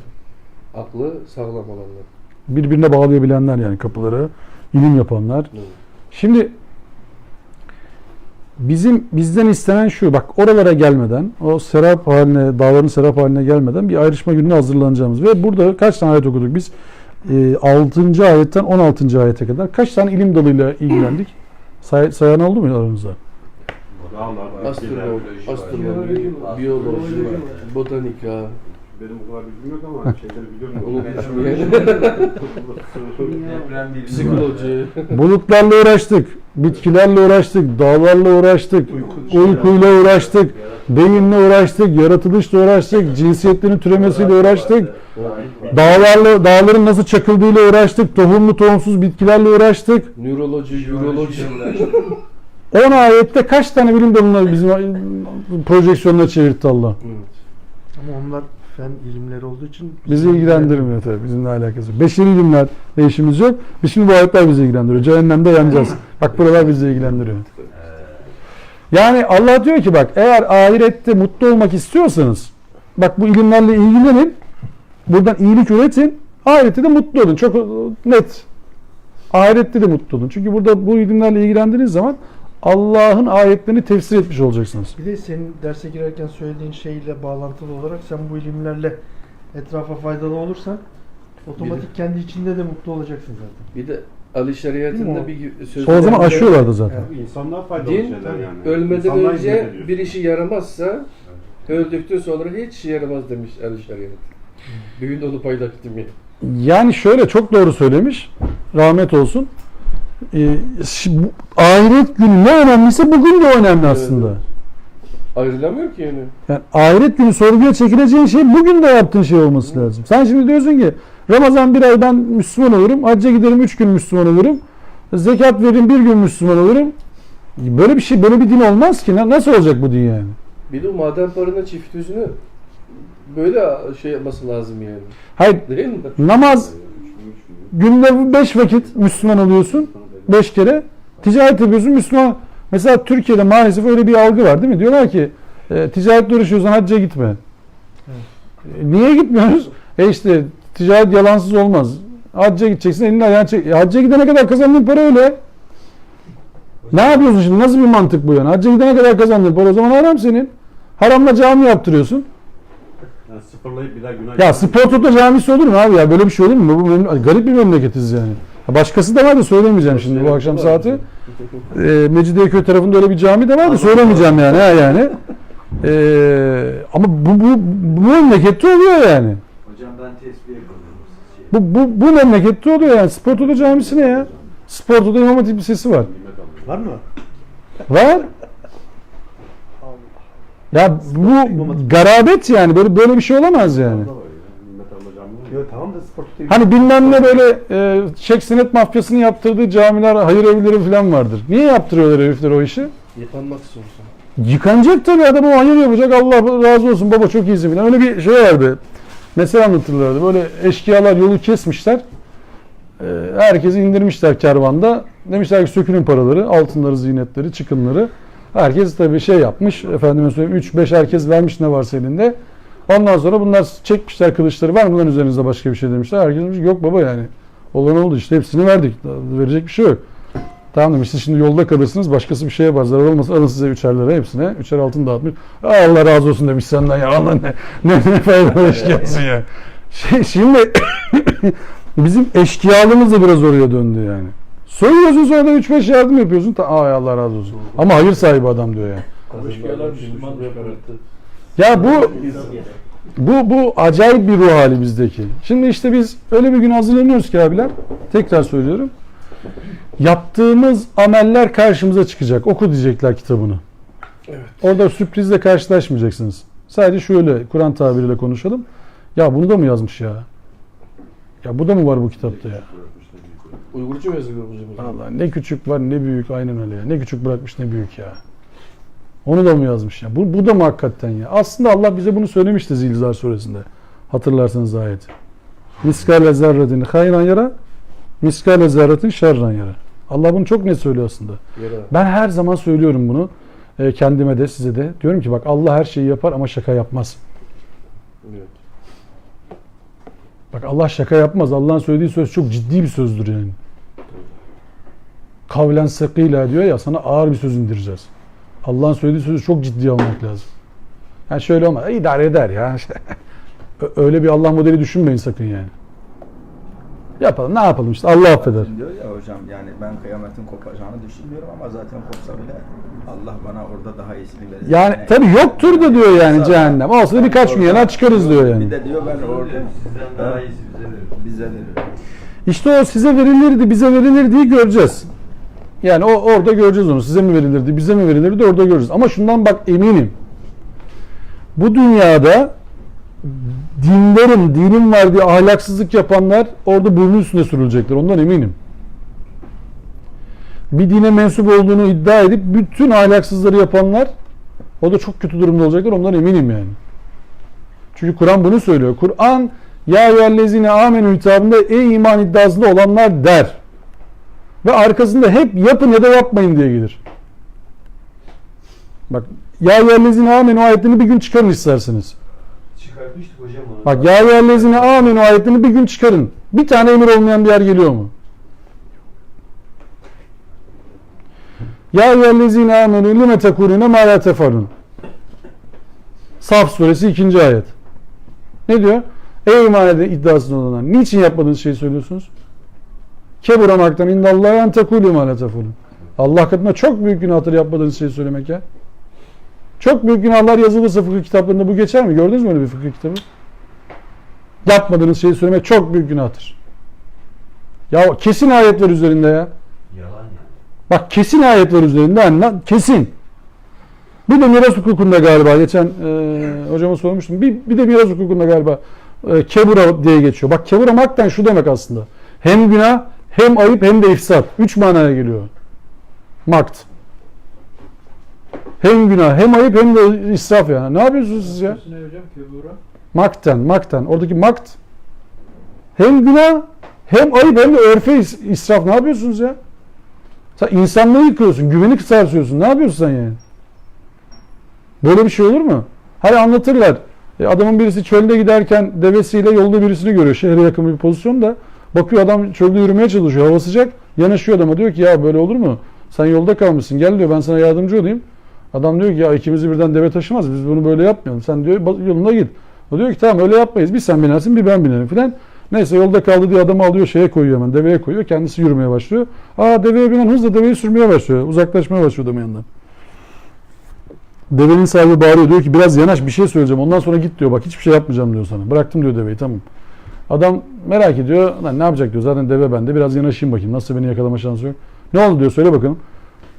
Aklı sağlam olanlar. Birbirine bağlayabilenler yani kapıları. İlim yapanlar. Evet. Şimdi bizden istenen şu, bak oralara gelmeden, o serap haline, dağların serap haline gelmeden bir ayrışma gününe hazırlanacağımız ve burada kaç tane ayet okuduk biz? 6. ayetten 16. ayete kadar kaç tane ilim dalıyla ilgilendik? Sayan oldu mu aranızda? Astroloji, biyoloji, botanika. Benim o kadar bilgim yok ama şeyleri biliyorum. Psikoloji. Bulutlarla uğraştık, bitkilerle uğraştık, dağlarla uğraştık, uykuyla uğraştık, beyinle uğraştık, yaratılışla uğraştık, cinsiyetlerin türemesiyle uğraştık, dağların nasıl çakıldığıyla uğraştık, tohumlu tohumsuz bitkilerle uğraştık. Nöroloji, üroloji. 10 ayette kaç tane bilim dalını bizim projeksiyonuna çevirdi Allah? Ama onlar fen ilimleri olduğu için Bizi ilgilendirmiyor tabii. Bizimle alakası yok. Beşeri ilimler işimiz yok. Biz şimdi bu ayetler bizi ilgilendiriyor. Cehennemde yanacağız. Bak buralar bizi ilgilendiriyor. Yani Allah diyor ki bak eğer ahirette mutlu olmak istiyorsanız bak bu ilimlerle ilgilenin. Buradan iyilik üretin. Ahirette de mutlu olun. Çok net. Ahirette de mutlu olun. Çünkü burada bu ilimlerle ilgilendiğiniz zaman Allah'ın ayetlerini tefsir etmiş olacaksınız. bir de senin derse girerken söylediğin şeyle bağlantılı olarak sen bu ilimlerle etrafa faydalı olursan otomatik kendi içinde de mutlu olacaksın zaten. Bir de Ali Şeriat'ında bir söz. O zaman aşıyorlardı zaten. İnsanlığa faydalı Din şeyler yani. ölmeden İnsanlığa önce hizmet ediyor. bir işi yaramazsa öldükten sonra hiç işe yaramaz demiş Ali Şeriat. Büyün dolu paylaştım ya. Yani şöyle çok doğru söylemiş. Rahmet olsun. Ahiret günü ne önemliyse bugün de önemli aslında. Evet. Ayrılamıyor ki yani. Yani ahiret günü sorguya çekileceğin şey bugün de yaptığın şey olması lazım. Sen şimdi diyorsun ki Ramazan bir ay ben Müslüman olurum. Hacca giderim 3 gün Müslüman olurum. Zekat veririm 1 gün Müslüman olurum. Böyle bir şey, böyle bir din olmaz ki. Nasıl olacak bu din yani? Bir de maden parına çift yüzünü böyle şey yapması lazım yani. Hayır, Değil mi? namaz günde 5 vakit Müslüman oluyorsun. 5 kere. Ticaret yapıyorsun Müslüman. Mesela Türkiye'de maalesef öyle bir algı var değil mi? Diyorlar ki ticaretle uğraşıyorsan hacca gitme. Niye gitmiyoruz? İşte ticaret yalansız olmaz. Hacca gideceksin elini ayağını çek. Hacca gidene kadar kazandığın para öyle. Ne yapıyorsun şimdi? Nasıl bir mantık bu yani? Hacca gidene kadar kazandığın para o zaman haram senin. Haramla cami yaptırıyorsun. Yani sıfırlayıp bir daha günah. Ya Sportoto camisi olur mu abi ya? Böyle bir şey olur mu? Bu garip bir memleketiz yani. Başkası da var da söylemeyeceğim şimdi bu akşam saati. Mecidiyeköy tarafında öyle bir cami de var da söylemeyeceğim yani. Ha yani. Ama bu memlekette oluyor yani. Hocam ben tesbih yapıyorum. Bu memlekette oluyor yani. Sportoda camisi ne ya? Sportoda İmam Hatip Lisesi var. Var mı? Var. Ya bu garabet yani. Böyle bir şey olamaz yani. Yok tamam da spor tutuyor. Hani bilmem ne böyle çek senet mafyasını yaptırdığı camiler, hayır evleri falan vardır. Niye yaptırıyorlar herifler o işi? Yıkanmak istiyorsun. Yıkanacak tabii, adam o hayır yapacak, Allah razı olsun baba çok iyisin falan. Öyle bir şey vardı. Mesela anlatırlardı. Böyle eşkıyalar yolu kesmişler. Herkesi indirmişler kervanda. Demişler ki sökünün paraları, altınları, ziynetleri, çıkınları. Herkes tabii şey yapmış. Efendime söyleyeyim 3-5 herkes vermiş ne varsa elinde. Ondan sonra bunlar çekmişler kılıçları. Var mı lan üzerinizde başka bir şey demişler. Herkes demiş yok baba yani. Olan oldu işte, hepsini verdik. Verecek bir şey yok. Tamam demiş, siz şimdi yolda kalırsınız, başkası bir şey yapar, zarar olmasın, alın size 3'er lira hepsine. 3'er altın dağıtmış. Allah razı olsun demiş senden ya. Allah ne faydalı eşkıyasın ya. Şimdi bizim eşkıyalığımız da biraz oraya döndü yani. Soyuyorsun sonra da 3-5 yardım yapıyorsun. Ay Allah razı olsun. Ama hayır sahibi adam diyor yani. Eşkıyalar Müslüman çıkarttı. Ya bu acayip bir ruh hali bizdeki. Şimdi işte biz öyle bir gün hazırlanıyoruz ki abiler. Tekrar söylüyorum. Yaptığımız ameller karşımıza çıkacak. Oku diyecekler kitabını. Evet. Orada sürprizle karşılaşmayacaksınız. Sadece şöyle Kur'an tabiriyle konuşalım. Ya bunu da mı yazmış ya? Ya bu da mı var bu kitapta ya? Uygurcu mu yazıyor bu? Allah ne küçük var ne büyük, aynen öyle ya. Ne küçük bırakmış ne büyük ya. Onu da mı yazmış ya? Bu da mı hakikaten ya? Aslında Allah bize bunu söylemişti Zilzal suresinde. Hatırlarsanız ayeti. Miskale zerretin hayran yara, miskale zerretin şerran yara. Allah bunu çok net söylüyor aslında. Ben her zaman söylüyorum bunu. Kendime de size de. Diyorum ki bak Allah her şeyi yapar ama şaka yapmaz. Evet. Bak Allah şaka yapmaz. Allah'ın söylediği söz çok ciddi bir sözdür yani. Kavlen sekîlâ diyor ya, sana ağır bir söz indireceğiz. Allah'ın söylediği sözü çok ciddiye almak lazım. Yani şöyle olmaz. İdare eder ya. Öyle bir Allah modeli düşünmeyin sakın yani. Yapalım. Ne yapalım işte. Allah affeder. Diyor ya hocam, yani ben kıyametin kopacağını düşünmüyorum ama zaten kopsa bile Allah bana orada daha iyisini verir. Yani tabii yoktur da diyor yani cehennem. Olsa da birkaç gün yanar çıkarız diyor yani. Bir de diyor ben orada sizden daha iyisi bize verir. İşte o size verilirdi, bize verilirdi göreceğiz. Yani orada göreceğiz onu. Size mi verilirdi, bize mi verilirdi orada göreceğiz. Ama şundan bak eminim. Bu dünyada dinin var diye ahlaksızlık yapanlar orada burnun üstüne sürülecekler. Ondan eminim. Bir dine mensup olduğunu iddia edip bütün ahlaksızları yapanlar o da çok kötü durumda olacaklar. Ondan eminim yani. Çünkü Kur'an bunu söylüyor. Kur'an ya eyyühellezine amenü hitabında ey iman iddiasında olanlar der. Ve arkasında hep yapın ya da yapmayın diye gelir. Bak ya eyyühellezine amenü ayetini bir gün çıkarın isterseniz. Çıkartmıştık hocam onu. Bak ya eyyühellezine amenü ayetini bir gün çıkarın. Bir tane emir olmayan bir yer geliyor mu? Ya eyyühellezine amenü lime tekurine ma la tefarun. Saf suresi 2. ayet. Ne diyor? Ey iman eden iddiasında olanlar. Niçin yapmadığınız şeyi söylüyorsunuz? Keburamaktan indallâhi en tekûlû mâ la tefûlûn. Allah katında çok büyük günahtır yapmadığınız şeyi söylemek ya. Çok büyük günahlar yazılırsa fıkıh kitaplarında bu geçer mi? Gördünüz mü öyle bir fıkıh kitabı? Yapmadığınız şeyi söylemek çok büyük günahtır. Ya kesin ayet var üzerinde ya. Yalan ya. Bak kesin ayet var üzerinde anla. Kesin. Bir de miras hukukunda galiba geçen hocama sormuştum. Bir de miras hukukunda galiba kebura diye geçiyor. Bak kebura makten şu demek aslında. Hem günah, hem ayıp, hem de ifsat. 3 manaya geliyor. Makt. Hem günah, hem ayıp, hem de israf yani. Ne yapıyorsunuz siz ya? Ne hocam kebura? Makten. Oradaki makt. Hem günah, hem ayıp, hem de örfe israf. Ne yapıyorsunuz ya? Sen insanlığı yıkıyorsun, güveni sarsıyorsun. Ne yapıyorsun sen yani? Böyle bir şey olur mu? Hani anlatırlar. Adamın birisi çölde giderken devesiyle yolda birisini görüyor. Şehre yakın bir pozisyonda. Bakıyor adam çölde yürümeye çalışıyor. Hava sıcak. Yanaşıyor adama. Diyor ki ya böyle olur mu? Sen yolda kalmışsın. Gel diyor ben sana yardımcı olayım. Adam diyor ki ya ikimizi birden deve taşımaz. Biz bunu böyle yapmayalım. Sen diyor yoluna git. O diyor ki tamam öyle yapmayız. Bir sen binersin bir ben binerim filan. Neyse yolda kaldı diye adamı alıyor şeye koyuyor hemen. Deveye koyuyor. Kendisi yürümeye başlıyor. Deveye binen hızla deveyi sürmeye başlıyor. Uzaklaşmaya başlıyor adamın yanından. Devenin sahibi bağırıyor. Diyor ki biraz yanaş bir şey söyleyeceğim. Ondan sonra git diyor. Bak hiçbir şey yapmayacağım diyor sana. Bıraktım diyor deveyi tamam. Adam merak ediyor. Lan ne yapacak diyor. Zaten deve bende. Biraz yanaşayım bakayım. Nasıl beni yakalama şansı yok. Ne oldu diyor. Söyle bakalım.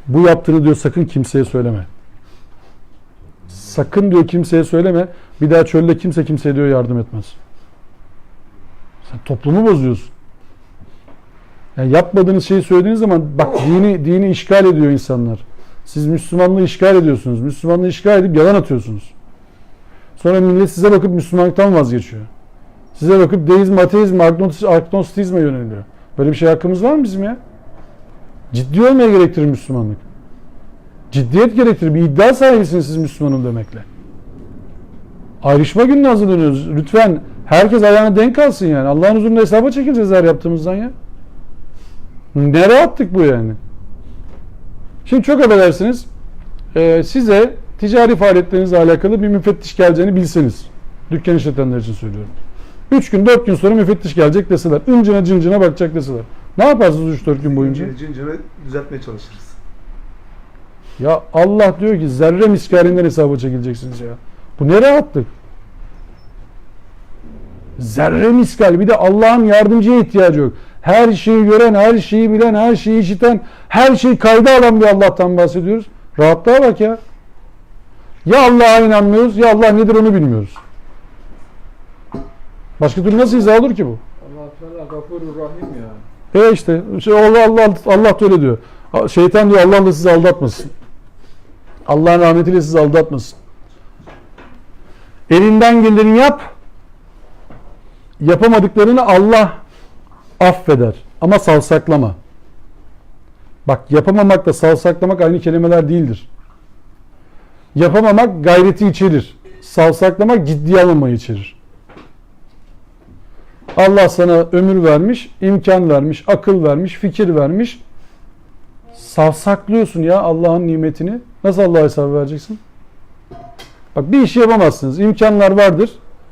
Bu yaptığını diyor sakın kimseye söyleme. Sakın diyor kimseye söyleme. Bir daha çölde kimse kimseye diyor yardım etmez. Sen toplumu bozuyorsun. Yani yapmadığınız şeyi söylediğiniz zaman bak dini işgal ediyor insanlar. Siz Müslümanlığı işgal ediyorsunuz. Müslümanlığı işgal edip yalan atıyorsunuz. Sonra millet size bakıp Müslümanlıktan vazgeçiyor. Size bakıp deizm, ateizm, agnostizme yöneliyor. Böyle bir şey hakkımız var mı bizim ya? Ciddi olmaya gerektirir Müslümanlık. Ciddiyet gerektirir. Bir iddia sahibisiniz siz Müslümanım demekle. Ayrışma gününe hazırlanıyoruz. Lütfen herkes ayağına denk alsın yani. Allah'ın huzurunda hesaba çekileceğiz her yaptığımızdan ya. Ne rahatlık bu yani. Şimdi çok affedersiniz. Size ticari faaliyetlerinizle alakalı bir müfettiş geleceğini bilseniz. Dükkan işletenler için söylüyorum. 3 gün 4 gün sonra müfettiş gelecek deseler. Incine cincine bakacak deseler. Ne yaparsınız 3-4 gün boyunca? Cincini düzeltmeye çalışırız. Ya Allah diyor ki zerre miskalinden hesaba çekileceksiniz ya. Bu ne rahatlık. Zerre miskal. Bir de Allah'ın yardımcıya ihtiyacı yok. Her şeyi gören, her şeyi bilen, her şeyi işiten, her şeyi kayda alan bir Allah'tan bahsediyoruz. Rahatlığa bak ya. Ya Allah'a inanmıyoruz ya Allah nedir onu bilmiyoruz. Başka türlü nasıl izah olur ki bu? Allah Teala Gafurur Rahim ya. İşte Allah da öyle diyor. Şeytan diyor Allah da sizi aldatmasın. Allah'ın rahmetiyle sizi aldatmasın. Elinden geleni yap. Yapamadıklarını Allah affeder. Ama savsaklama. Bak yapamamakla savsaklamak aynı kelimeler değildir. Yapamamak gayreti içerir. Savsaklamak ciddiye alınmayı içerir. Allah sana ömür vermiş, imkan vermiş, akıl vermiş, fikir vermiş. Savsaklıyorsun ya Allah'ın nimetini. Nasıl Allah'a hesap vereceksin? Bak bir işi yapamazsınız. İmkanlar vardır.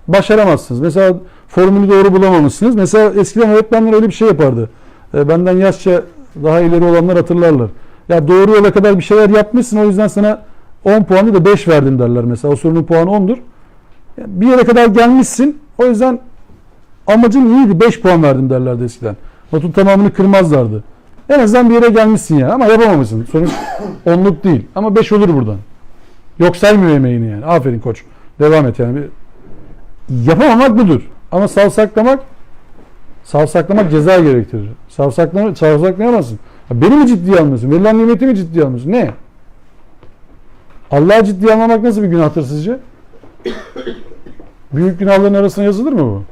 Başaramazsınız. Mesela formülü doğru bulamamışsınız. Mesela eskiden öğretmenler öyle bir şey yapardı. Benden yaşça daha ileri olanlar hatırlarlar. Ya doğru yola kadar bir şeyler yapmışsın o yüzden sana 10 puanı da 5 verdim derler mesela. O sorunun puanı 10'dur. Bir yere kadar gelmişsin. O yüzden amacın iyiydi. 5 puan verdim derlerdi eskiden. Notun tamamını kırmazlardı. En azından bir yere gelmişsin ya. Ama yapamamışsın. Sonuç 10'luk değil. Ama 5 olur buradan. Yok saymıyor emeğini yani. Aferin koç. Devam et yani. Yapamamak budur. Ama savsaklamak ceza gerektirir. Savsaklayamazsın. Beni mi ciddiye almıyorsun? Verilen nimeti mi ciddiye almıyorsun? Ne? Allah'ı ciddiye almamak nasıl bir günahtır sizce? Büyük günahların arasına yazılır mı bu?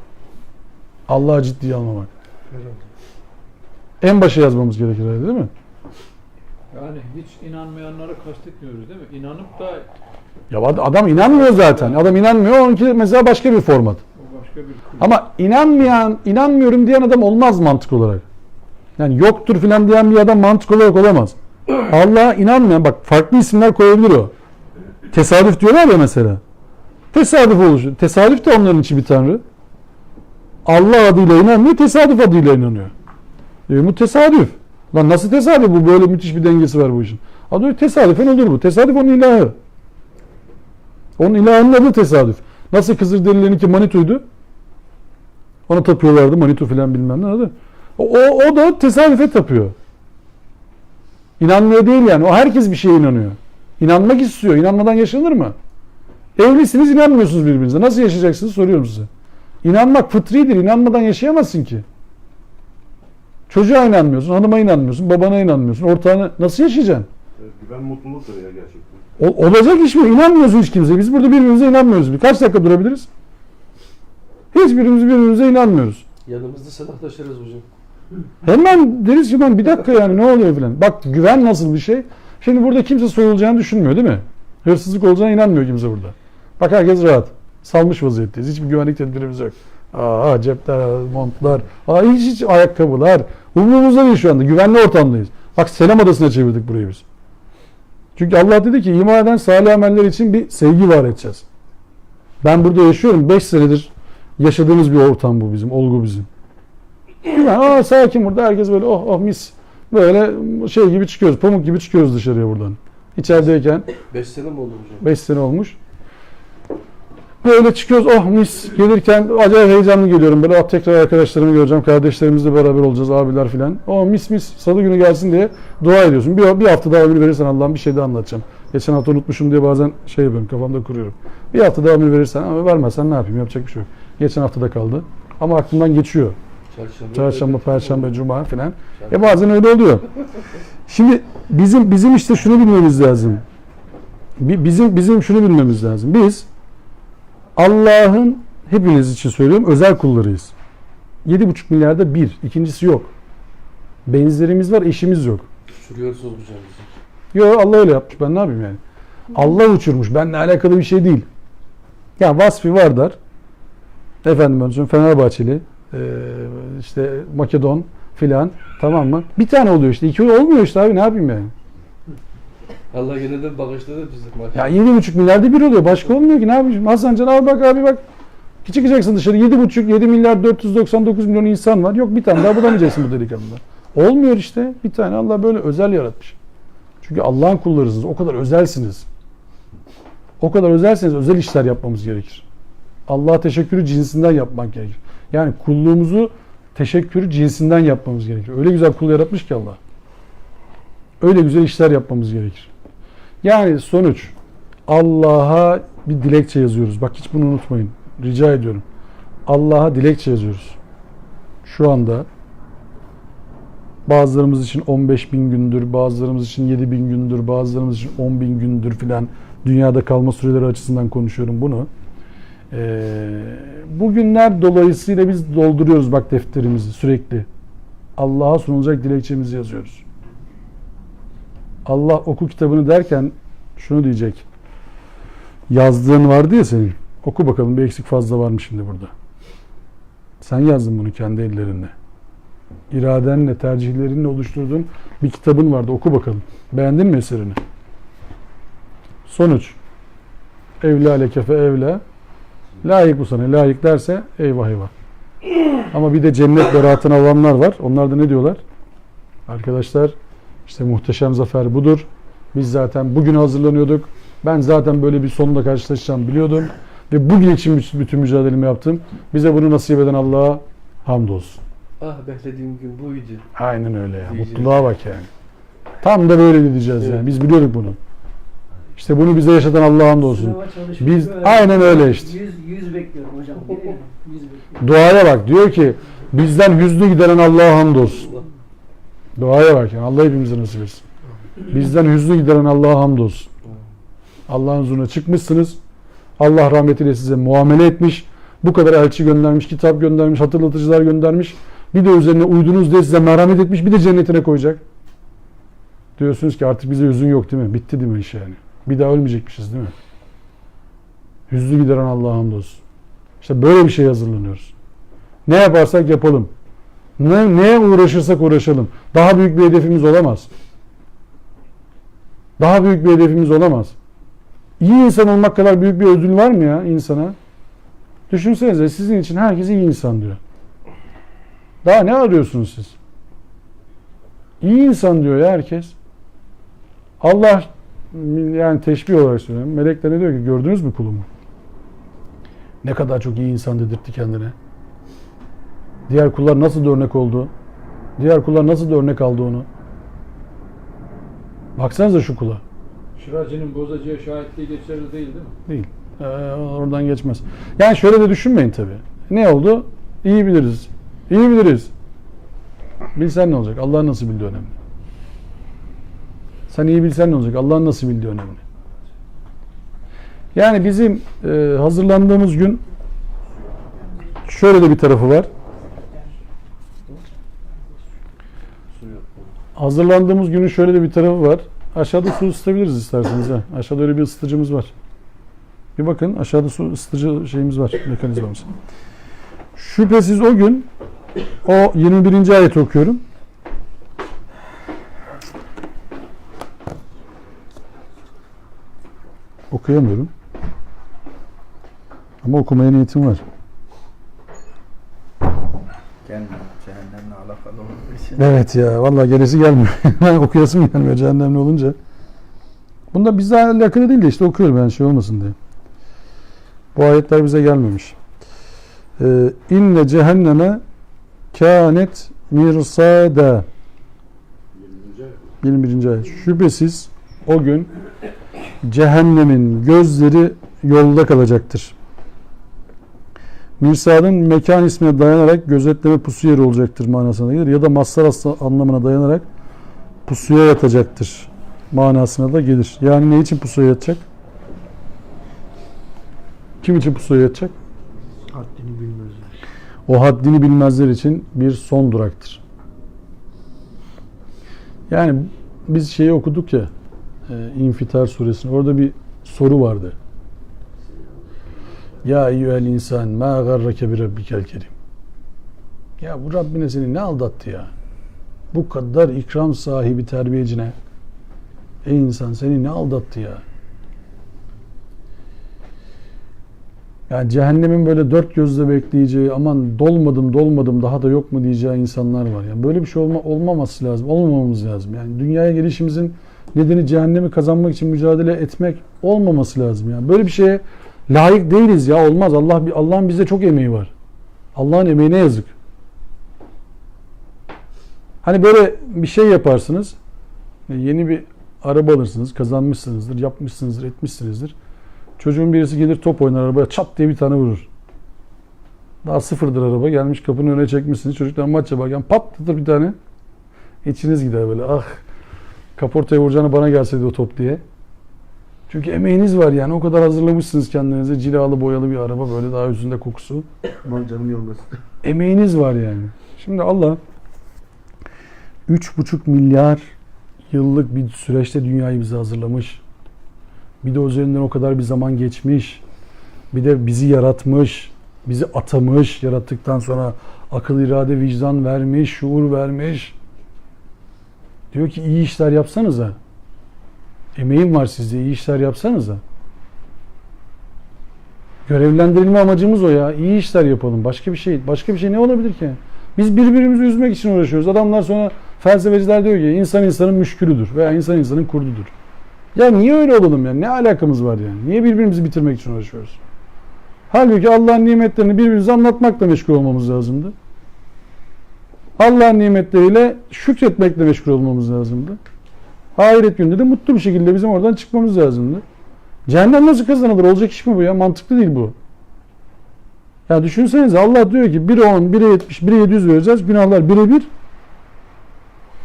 Allah'ı ciddiye almamak. En başa yazmamız gerekir değil mi? Yani hiç inanmayanları kastetmiyoruz değil mi? İnanıp da Ya adam inanmıyor zaten. Adam inanmıyor. Onunki mesela başka bir format. o başka bir Ama inanmıyorum diyen adam olmaz mantık olarak. Yani yoktur filan diyen bir adam mantık olarak olamaz. Allah'a inanmayan, bak farklı isimler koyabilir o. Tesadüf diyorlar ya mesela. Tesadüf oluşu. Tesadüf de onların için bir tanrı. Allah adıyla inanmıyor, tesadüf adıyla inanıyor. Bu tesadüf. Lan nasıl tesadüf bu? Böyle müthiş bir dengesi var bu işin. Adı tesadüfen olur bu. Tesadüf onun ilahı. Onun ilahının adı tesadüf. Nasıl Kızılderililerinki Manitu'ydu? Ona tapıyorlardı. Manitu filan bilmem ne adı. O da tesadüfe tapıyor. İnanmıyor değil yani. O herkes bir şeye inanıyor. İnanmak istiyor. İnanmadan yaşanır mı? Evlisiniz, inanmıyorsunuz birbirinize. Nasıl yaşayacaksınız soruyorum size. İnanmak fıtridir. İnanmadan yaşayamazsın ki. Çocuğa inanmıyorsun, hanıma inanmıyorsun, babana inanmıyorsun, ortağına nasıl yaşayacaksın? Güven mutluluktur ya gerçekten. Olacak iş mi? İnanmıyorsun hiç kimseye. Biz burada birbirimize inanmıyoruz. Kaç dakika durabiliriz? Hiçbirimiz birbirimize inanmıyoruz. Yanımızda silah taşırız hocam. Hemen deriz ki ben bir dakika yani ne oluyor filan. Bak güven nasıl bir şey? Şimdi burada kimse soyulacağını düşünmüyor değil mi? Hırsızlık olacağına inanmıyor kimse burada. Bak herkes rahat. Salmış vaziyetteyiz. Hiçbir güvenlik tedbirimiz yok. Cepler, montlar, hiç ayakkabılar. Umurumuzda değil şu anda. Güvenli ortamdayız. Bak selam adasına çevirdik burayı biz. Çünkü Allah dedi ki iman eden salih ameller için bir sevgi var edeceğiz. Ben burada yaşıyorum. 5 senedir yaşadığımız bir ortam bu bizim. Olgu bizim. Güven, sakin burada. Herkes böyle oh mis. Böyle şey gibi çıkıyoruz. Pamuk gibi çıkıyoruz dışarıya buradan. İçerideyken 5 sene mi oldu hocam? 5 sene olmuş. Böyle çıkıyoruz, oh mis, gelirken acayip heyecanlı geliyorum. Böyle tekrar arkadaşlarımı göreceğim, kardeşlerimizle beraber olacağız, abiler filan. Oh mis mis, salı günü gelsin diye dua ediyorsun. Bir hafta daha ömür verirsen Allah'ım bir şey daha anlatacağım. Geçen hafta unutmuşum diye bazen şey yapıyorum, kafamda kuruyorum. Bir hafta daha ömür verirsen, ama vermezsen ne yapayım, yapacak bir şey yok. Geçen hafta da kaldı. Ama aklımdan geçiyor. Çarşamba, Perşembe, Cuma filan. Bazen öyle oluyor. Şimdi bizim işte şunu bilmemiz lazım. Bizim şunu bilmemiz lazım. Biz Allah'ın, hepiniz için söylüyorum, özel kullarıyız. 7,5 milyarda bir. İkincisi yok. Benzerimiz var, eşimiz yok. Sürüyorsunuz bu canınızı. Yok, Allah öyle yapmış. Ben ne yapayım yani? Allah uçurmuş. Benimle alakalı bir şey değil. Ya Vasfi Vardar, efendim ben söyleyeyim, Fenerbahçeli, işte Makedon filan, tamam mı? Bir tane oluyor işte. İki olmuyor işte abi, ne yapayım yani? Allah yine de bağışladı bizi. Ya 7,5 milyarda bir oluyor. Başka olmuyor ki, ne yapayım? Hasan Can al bak abi bak. Çıkacaksın dışarı, 7 milyar 499 milyon insan var. Yok bir tane daha bulamayacaksın bu delikanlıda. Olmuyor işte. Bir tane Allah böyle özel yaratmış. Çünkü Allah'ın kullarısınız. O kadar özelsiniz. O kadar özelseniz özel işler yapmamız gerekir. Allah'a teşekkürü cinsinden yapmak gerekir. Yani kulluğumuzu teşekkürü cinsinden yapmamız gerekir. Öyle güzel kul yaratmış ki Allah. Öyle güzel işler yapmamız gerekir. Yani sonuç, Allah'a bir dilekçe yazıyoruz. Bak hiç bunu unutmayın. Rica ediyorum. Allah'a dilekçe yazıyoruz. Şu anda bazılarımız için 15.000 gündür, bazılarımız için 7.000 gündür, bazılarımız için 10.000 gündür filan, dünyada kalma süreleri açısından konuşuyorum bunu. Bu günler dolayısıyla biz dolduruyoruz bak defterimizi sürekli. Allah'a sunulacak dilekçemizi yazıyoruz. Allah oku kitabını derken şunu diyecek. Yazdığın vardı ya senin. Oku bakalım bir eksik fazla var mı şimdi burada? Sen yazdın bunu kendi ellerinle. İradenle, tercihlerinle oluşturduğun bir kitabın vardı. Oku bakalım. Beğendin mi eserini? Sonuç. Evla lekefe evla. Layık bu sana. Layık derse eyvah eyvah. Ama bir de cennet beratını alanlar var. Onlar da ne diyorlar? Arkadaşlar işte muhteşem zafer budur. Biz zaten bugüne hazırlanıyorduk. Ben zaten böyle bir sonla karşılaşacağım biliyordum. Ve bugün için bütün mücadelemi yaptım. Bize bunu nasip eden Allah'a hamdolsun. Ah beklediğim gün buydu. Aynen öyle ya. Mutluluğa bak yani. Tam da böyle diyeceğiz Evet. yani. Biz biliyorduk bunu. İşte bunu bize yaşatan Allah'a hamdolsun. Biz aynen öyle işte. 100 bekliyorum hocam. 100 bekliyorum. Duaya bak. Diyor ki bizden hüznü gideren Allah'a hamdolsun. Duaya bak yani. Allah hepimize nasip etsin. Bizden hüznü gideren Allah'a hamdolsun. Allah'ın huzuruna çıkmışsınız. Allah rahmetiyle size muamele etmiş. Bu kadar elçi göndermiş, kitap göndermiş, hatırlatıcılar göndermiş. Bir de üzerine uydunuz diye size merhamet etmiş. Bir de cennetine koyacak. Diyorsunuz ki artık bize hüzün yok değil mi? Bitti değil mi iş yani? Bir daha ölmeyecekmişiz değil mi? Hüznü gideren Allah'a hamdolsun. İşte böyle bir şey hazırlanıyoruz. Ne yaparsak yapalım. Neye uğraşırsak uğraşalım. Daha büyük bir hedefimiz olamaz. Daha büyük bir hedefimiz olamaz. İyi insan olmak kadar büyük bir ödül var mı ya insana? Düşünsenize sizin için herkes iyi insan diyor. Daha ne arıyorsunuz siz? İyi insan diyor ya herkes. Allah yani teşbih olarak söylüyorum. Melekler ne diyor ki gördünüz mü kulumu? Ne kadar çok iyi insan dedirtti kendine. Diğer kullar nasıl da örnek oldu? Diğer kullar nasıl da örnek aldı onu? Baksanıza şu kula. Şıracının bozacıya şahitliği geçerli değil mi? Değil. Oradan geçmez. Yani şöyle de düşünmeyin tabii. Ne oldu? İyi biliriz. İyi biliriz. Bilsen ne olacak? Allah'ın nasıl bildiği önemli. Sen iyi bilsen ne olacak? Allah'ın nasıl bildiği önemli. Yani bizim hazırlandığımız gün şöyle de bir tarafı var. Hazırlandığımız günün şöyle de bir tarafı var. Aşağıda su ısıtabiliriz isterseniz. Ha. Aşağıda öyle bir ısıtıcımız var. Bir bakın aşağıda su ısıtıcı şeyimiz var. Mekanizmamız. Şüphesiz o gün o 21. ayeti okuyorum. Okuyamıyorum. Ama okumaya niyetim var. Cehennemle alakalı olduğu için. Evet ya vallahi gerisi gelmiyor. Ben okuyasım gelmiyor cehennemli olunca. Bunda bizle alakalı değil de işte okuyorum ben şey olmasın diye. Bu ayetler bize gelmemiş. İnne cehenneme kânet mirsâdâ. 21. ayet. Şüphesiz o gün cehennemin gözleri yolda kalacaktır. Mirsadın mekan ismine dayanarak gözetleme pusu yeri olacaktır manasına gelir. Ya da mazhar anlamına dayanarak pusuya yatacaktır manasına da gelir. Yani ne için pusuya yatacak? Kim için pusuya yatacak? Haddini bilmezler. O haddini bilmezler için bir son duraktır. Yani biz şeyi okuduk ya, İnfitar suresini. Orada bir soru vardı. Ya eyyühel insan ma garrake bi rabbikel kerim. Ya bu Rabbine seni ne aldattı ya? Bu kadar ikram sahibi terbiyecine. Ey insan seni ne aldattı ya? Yani cehennemin böyle dört gözle bekleyeceği, aman dolmadım daha da yok mu diyeceği insanlar var. Yani böyle bir şey olmaması lazım, olmamamız lazım. Yani dünyaya gelişimizin nedeni cehennemi kazanmak için mücadele etmek olmaması lazım. Yani böyle bir şeye layık değiliz ya, olmaz. Allah'ın bize çok emeği var. Allah'ın emeğine yazık. Hani böyle bir şey yaparsınız, yeni bir araba alırsınız, kazanmışsınızdır, yapmışsınızdır, etmişsinizdir. Çocuğun birisi gelir top oynar arabaya, çat diye bir tane vurur. Daha sıfırdır araba, gelmiş kapının önüne çekmişsiniz. Çocuklar maç yaparken patlatır bir tane. İçiniz gider böyle, ah kaportaya vuracağını bana gelseydi o top diye. Çünkü emeğiniz var yani, o kadar hazırlamışsınız kendinize, cilalı boyalı bir araba, böyle daha yüzünde kokusu. Aman canım yolmasın. Emeğiniz var yani. Şimdi Allah 3,5 milyar yıllık bir süreçte dünyayı bize hazırlamış. Bir de üzerinden o kadar bir zaman geçmiş. Bir de bizi yaratmış. Bizi atamış. Yarattıktan sonra akıl, irade, vicdan vermiş. Şuur vermiş. Diyor ki iyi işler yapsanıza. Emeğim var sizde. İyi işler yapsanıza. Görevlendirilme amacımız o ya. İyi işler yapalım. Başka bir şey ne olabilir ki? Biz birbirimizi üzmek için uğraşıyoruz. Adamlar sonra, felsefeciler diyor ki insan insanın müşkülüdür veya insan insanın kurdudur. Ya niye öyle olalım yani? Ne alakamız var yani? Niye birbirimizi bitirmek için uğraşıyoruz? Halbuki Allah'ın nimetlerini birbirimize anlatmakla meşgul olmamız lazımdı. Allah'ın nimetleriyle şükretmekle meşgul olmamız lazımdı. Ahiret gününde de mutlu bir şekilde bizim oradan çıkmamız lazımdı. Cehennem nasıl kazanılır? Olacak iş mi bu ya? Mantıklı değil bu. Ya düşünsenize, Allah diyor ki 1'e 10, 1'e 70, 1'e 700 vereceğiz. Günahlar 1'e 1.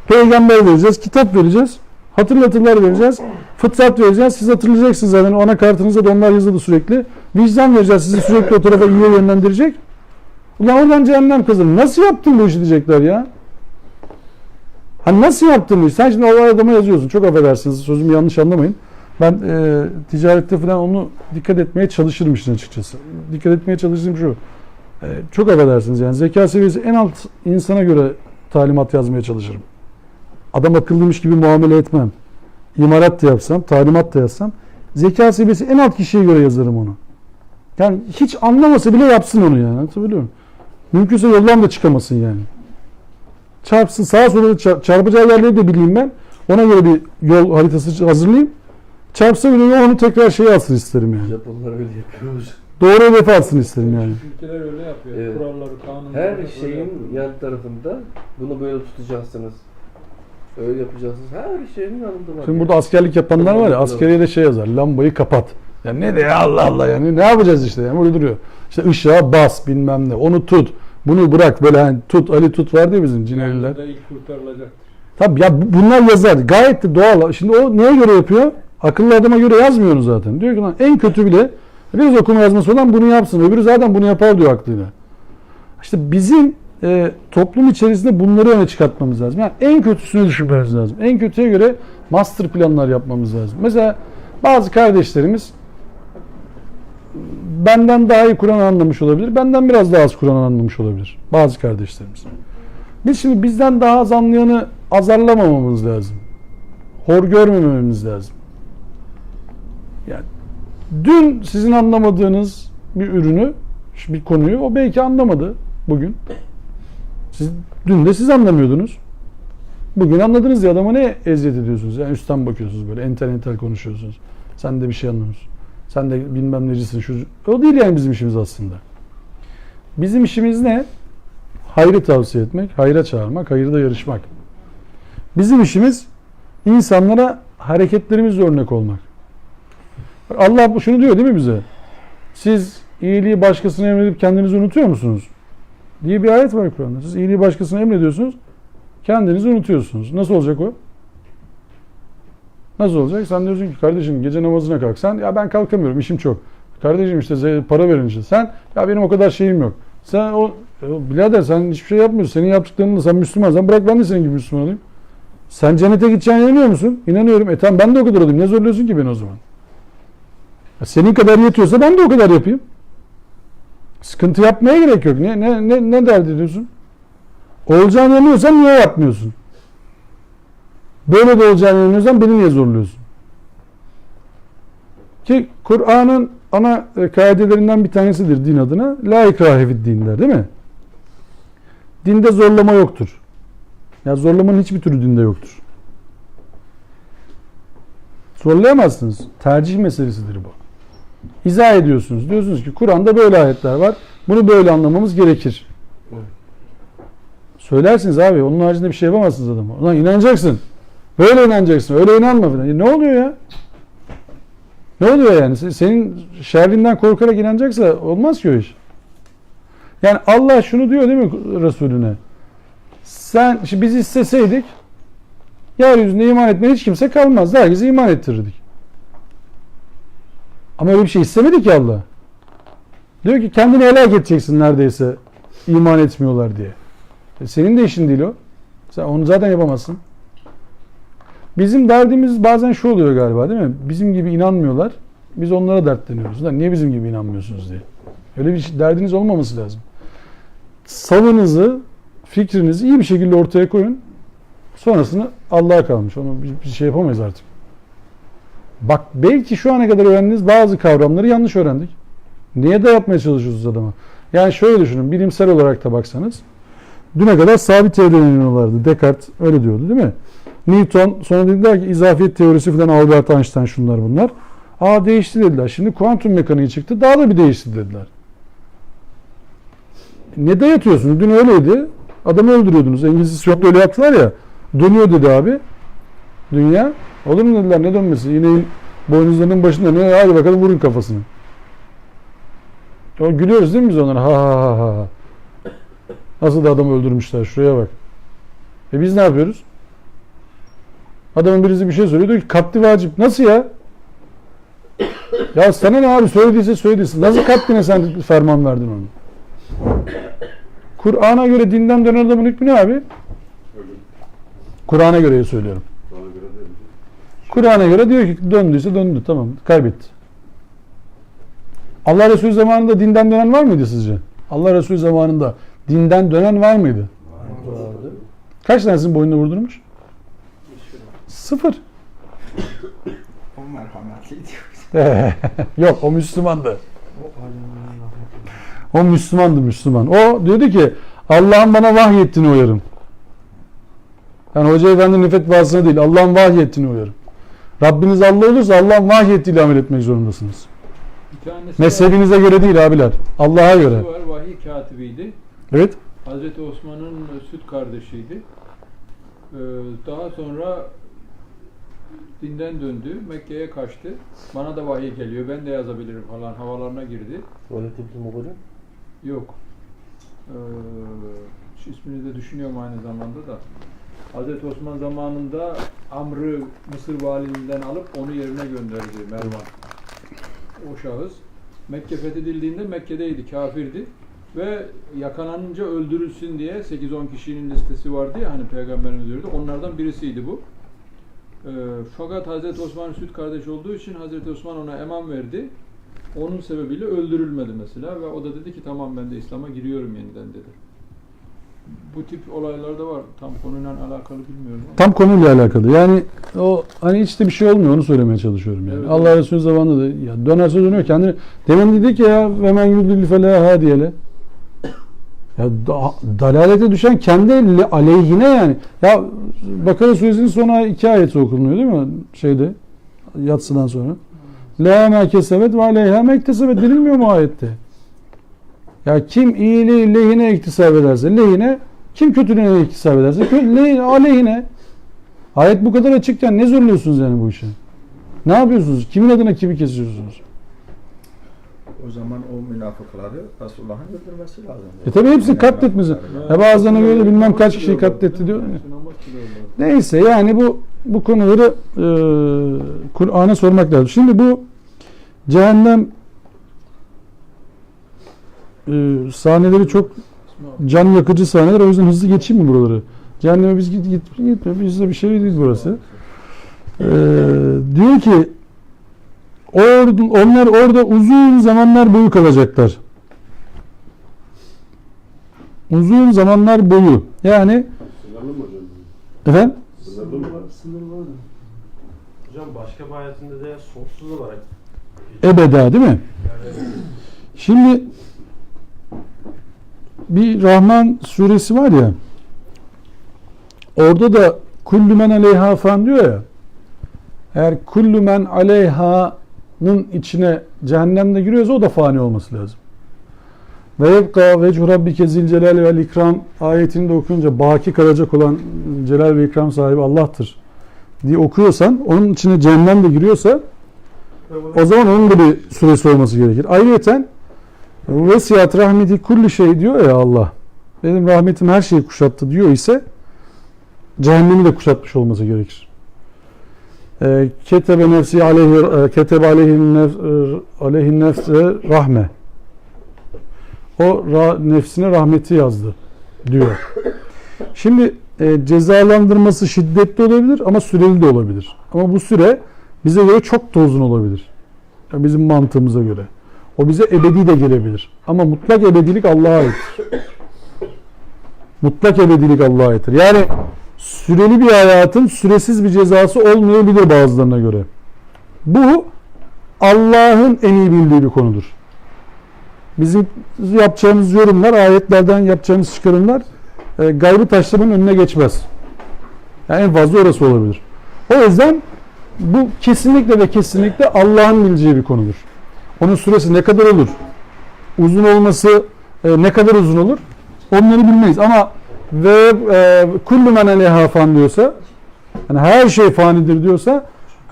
Peygamber vereceğiz, kitap vereceğiz. Hatırlatırlar vereceğiz. Fıtrat vereceğiz. Siz hatırlayacaksınız zaten. Ana kartınıza da onlar yazılı sürekli. Vicdan vereceğiz. Sizi sürekli o tarafa iyiye yönlendirecek. Ulan oradan cehennem kazanır. Nasıl yaptın bu işi diyecekler ya. Hani nasıl yaptın bu işi? Sen şimdi o adama yazıyorsun. Çok affedersiniz. Sözümü yanlış anlamayın. Ben ticarette falan onu dikkat etmeye çalışırım işin açıkçası. Dikkat etmeye çalıştığım şu. Çok affedersiniz yani. Zeka seviyesi en alt insana göre talimat yazmaya çalışırım. Adam akıllıymış gibi muamele etmem. İmalat da yapsam, talimat da yazsam, zeka seviyesi en alt kişiye göre yazarım onu. Yani hiç anlamasa bile yapsın onu yani. Anlatabiliyor muyum? Mümkünse yoldan da çıkamasın yani. Çarpsın, sağa sola çarpacağı yerleri de bileyim ben. Ona göre bir yol haritası hazırlayayım. Çarpsa bile onu tekrar şeye alsın isterim yani. Japonlar öyle yapıyoruz. Doğru hedefe alsın isterim yani. Ülkeler öyle yapıyor. Evet. Kuralları, kanunları. Her öyle şeyin yapıyor. yan tarafında bunu böyle tutacaksınız. Öyle yapacaksınız. Her şeyin yanında var. Şimdi burada askerlik yapanlar var ya, askeriye de şey yazar, lambayı kapat. Yani ne de ya, Allah Allah yani, ne yapacağız işte yani, burada duruyor. İşte ışığa bas bilmem ne, onu tut, bunu bırak, böyle hani tut Ali tut var diye bizim Cineliler. Yanında ilk kurtarılacaktır. Tabii ya, bunlar yazar, gayet de doğal. Şimdi o neye göre yapıyor? Akıllı adama göre yazmıyor onu zaten. Diyor ki lan en kötü bile biraz okuma yazması olan bunu yapsın. Öbürü zaten bunu yapar diyor aklıyla. İşte bizim toplum içerisinde bunları öne çıkartmamız lazım. Yani en kötüsünü düşünmemiz lazım. En kötüye göre master planlar yapmamız lazım. Mesela bazı kardeşlerimiz benden daha iyi Kur'an anlamış olabilir. Benden biraz daha az Kur'an anlamış olabilir. Bazı kardeşlerimiz. Biz şimdi bizden daha az anlayanı azarlamamamız lazım. Hor görmememiz lazım. Yani dün sizin anlamadığınız bir ürünü, bir konuyu o belki anlamadı bugün. Dün de siz anlamıyordunuz. Bugün anladınız ya, adama ne eziyet ediyorsunuz? Yani üstten bakıyorsunuz böyle, entel entel konuşuyorsunuz. Sen de bir şey anlamıyorsun. Sen de bilmem necisin. O değil yani bizim işimiz aslında. Bizim işimiz ne? Hayrı tavsiye etmek, hayra çağırmak, hayırda yarışmak. Bizim işimiz insanlara hareketlerimizle örnek olmak. Allah şunu diyor değil mi bize? Siz iyiliği başkasına emredip kendinizi unutuyor musunuz? Diye bir ayet var Kur'an'da. Siz iyiliği başkasına emrediyorsunuz, kendinizi unutuyorsunuz. Nasıl olacak o? Nasıl olacak? Sen diyorsun ki kardeşim gece namazına kalk. Sen ya ben kalkamıyorum, işim çok. Kardeşim işte para verin işte. Sen ya benim o kadar şeyim yok. Sen birader sen hiçbir şey yapmıyorsun. Senin yaptıklarını sen Müslümansan bırak ben de senin gibi Müslüman olayım. Sen cennete gideceğine inanıyor musun? İnanıyorum. Tamam ben de o kadar olayım. Ne zorluyorsun ki beni o zaman? Senin kadar yetiyorsa ben de o kadar yapayım. Sıkıntı yapmaya gerek yok. Ne dert ediyorsun? Olacağını inanıyorsan niye yapmıyorsun? Böyle de olacağını inanıyorsan beni niye zorluyorsun? Ki Kur'an'ın ana kaidelerinden bir tanesidir din adına. La ikrahe fid din der değil mi? Dinde zorlama yoktur. Ya zorlamanın hiçbir türü dinde yoktur. Zorlayamazsınız. Tercih meselesidir bu. İzah ediyorsunuz. Diyorsunuz ki Kur'an'da böyle ayetler var. Bunu böyle anlamamız gerekir. Söylersiniz abi. Onun haricinde bir şey yapamazsınız adama. Ona inanacaksın. Böyle inanacaksın. Öyle inanma falan. Ne oluyor ya? Ne oluyor yani? Senin şerrinden korkarak inanacaksa olmaz ki o iş. Yani Allah şunu diyor değil mi Resulüne? Şimdi biz isteseydik yeryüzünde iman etmeyen hiç kimse kalmazdı. Herkese iman ettirirdik. Ama öyle bir şey istemedi ki Allah. Diyor ki kendini helak edeceksin neredeyse iman etmiyorlar diye. Senin de işin değil o. Sen onu zaten yapamazsın. Bizim derdimiz bazen şu oluyor galiba değil mi? Bizim gibi inanmıyorlar. Biz onlara dertleniyoruz. Niye bizim gibi inanmıyorsunuz diye. Öyle bir derdiniz olmaması lazım. Savınızı, fikrinizi iyi bir şekilde ortaya koyun. Sonrasını Allah'a kalmış. Onu bir şey yapamayız artık. Bak belki şu ana kadar öğrendiğiniz bazı kavramları yanlış öğrendik. Niye dayatmaya çalışıyorsunuz adama? Yani şöyle düşünün. Bilimsel olarak da baksanız. Düne kadar sabit teoriden inanıyorlardı. Descartes öyle diyordu değil mi? Newton sonra dediler ki izafiyet teorisi falan Albert Einstein şunlar bunlar. Değişti dediler. Şimdi kuantum mekaniği çıktı. Daha da bir değişti dediler. Ne dayatıyorsunuz? Dün öyleydi. Adamı öldürüyordunuz. İngiliz öyle yaptılar ya. Dönüyor dedi abi. Dünya. Olur mu dediler? Ne dönmesi? Yine boynuzlarının başında ne? Hadi bakalım vurun kafasını. Gülüyoruz değil mi biz onlara? Ha. Nasıl da adamı öldürmüşler. Şuraya bak. Biz ne yapıyoruz? Adamın birisi bir şey söylüyor. Diyor ki katli vacip. Nasıl ya? Ya sana ne abi? Söylediyse. Nasıl katline sen ferman verdin onu? Kur'an'a göre dinden dönen adamın hükmü ne abi? Kur'an'a göre söylüyorum. Kur'an'a göre diyor ki döndüyse döndü. Tamam. Kaybetti. Allah Resulü zamanında dinden dönen var mıydı sizce? Allah Resulü zamanında dinden dönen var mıydı? Vardı. Kaç tanesinin boynuna vurdurmuş? 0. O merhametli diyor. Yok o Müslümandı. O Müslümandı Müslüman. O diyordu ki Allah'ın bana vahyettiğini uyarım. Yani Hoca Efendi'nin fetvasına değil Allah'ın vahyettiğini uyarım. Rabbiniz Allah olursa Allah'ın vahyettiğiyle amel etmek zorundasınız. Mezhebinize göre değil abiler. Allah'a göre. Var, vahiy katibiydi. Evet. Hazreti Osman'ın süt kardeşiydi. Daha sonra dinden döndü. Mekke'ye kaçtı. Bana da vahiy geliyor. Ben de yazabilirim falan havalarına girdi. Tuvalete bizim okudun? Yok. Şu ismini de düşünüyorum aynı zamanda da. Hazreti Osman zamanında Amr'ı Mısır valiliğinden alıp onu yerine gönderdi Mervan. O şahıs. Mekke fethedildiğinde Mekke'deydi, kafirdi. Ve yakalanınca öldürülsün diye 8-10 kişinin listesi vardı ya hani Peygamberimiz diyordu. Onlardan birisiydi bu. Fakat Hazreti Osman'ın süt kardeşi olduğu için Hazreti Osman ona eman verdi. Onun sebebiyle öldürülmedi mesela ve o da dedi ki tamam ben de İslam'a giriyorum yeniden dedi. Bu tip olaylar da var. Tam konuyla alakalı bilmiyorum ama. Tam konuyla alakalı. Yani o hani hiç de bir şey olmuyor onu söylemeye çalışıyorum yani. Evet, Allah Resulü zamanında da ya dönerse dönüyor kendini. Demin dedik ya ve men yudlil felâ hâdiyele. Ya dalalete düşen kendi aleyhine yani. Ya Bakara suresinin sona 2 ayeti okunuyor değil mi? Yatsıdan sonra. Leha ma kesebet ve aleyha ma iktesebet denilmiyor mu ayette? Ya kim iyiliği lehine iktisap ederse lehine, kim kötülüğüne iktisap ederse aleyhine. Ayet bu kadar açıkken ne zorluyorsunuz yani bu işe? Ne yapıyorsunuz? Kimin adına kimi kesiyorsunuz? O zaman o münafıkları Resulullah'ın öldürmesi lazım. Tabi hepsi katletmesi. Bazılarına göre bilmem kaç kişiyi katletti diyor. Neyse yani bu konuları Kur'an'a sormak lazım. Şimdi bu cehennem sahneleri çok can yakıcı sahneler. O yüzden hızlı geçeyim mi buraları? Cehenneme biz gitme. Bizde bir şey değil burası. Diyor ki onlar orada uzun zamanlar boyu kalacaklar. Uzun zamanlar boyu. Yani Sınırlı mı hocam? efendim? Sınırlı mı? Sınır var da. Hocam başka bir ayetinde de sonsuz olarak Ebeda değil mi? Şimdi bir Rahman suresi var ya, orada da kullu men aleyha falan diyor ya, eğer kullu men aleyha'nın içine cehennemde giriyorsa o da fani olması lazım. Ve yebqa vechu rabbike zil celal vel ikram ayetini de okuyunca baki kalacak olan celal ve ikram sahibi Allah'tır diye okuyorsan, onun içine cehennem de giriyorsa o zaman onun da bir süresi olması gerekir. Ayrıyeten vesiyat rahmeti kulli şey diyor ya Allah. Benim rahmetim her şeyi kuşattı diyor ise cehennemi de kuşatmış olması gerekir. Ketebe nefsi aleyhi ketebe aleyhin nefse rahme. O nefsine rahmeti yazdı diyor. Şimdi cezalandırması şiddetli olabilir ama süreli de olabilir. Ama bu süre bize göre çok da uzun olabilir. Yani bizim mantığımıza göre. O bize ebedi de gelebilir. Ama mutlak ebedilik Allah'a aittir. Mutlak ebedilik Allah'a aittir. Yani süreli bir hayatın süresiz bir cezası olmayabilir bazılarına göre. Bu Allah'ın en iyi bildiği bir konudur. Bizim yapacağımız yorumlar, ayetlerden yapacağımız çıkarımlar gaybı taşlamanın önüne geçmez. Yani en fazla orası olabilir. O yüzden bu kesinlikle ve kesinlikle Allah'ın bileceği bir konudur. Onun süresi ne kadar olur? Uzun olması ne kadar uzun olur? Onları bilmeyiz ama ve kullu men aleyha fan diyorsa, yani her şey fanidir diyorsa,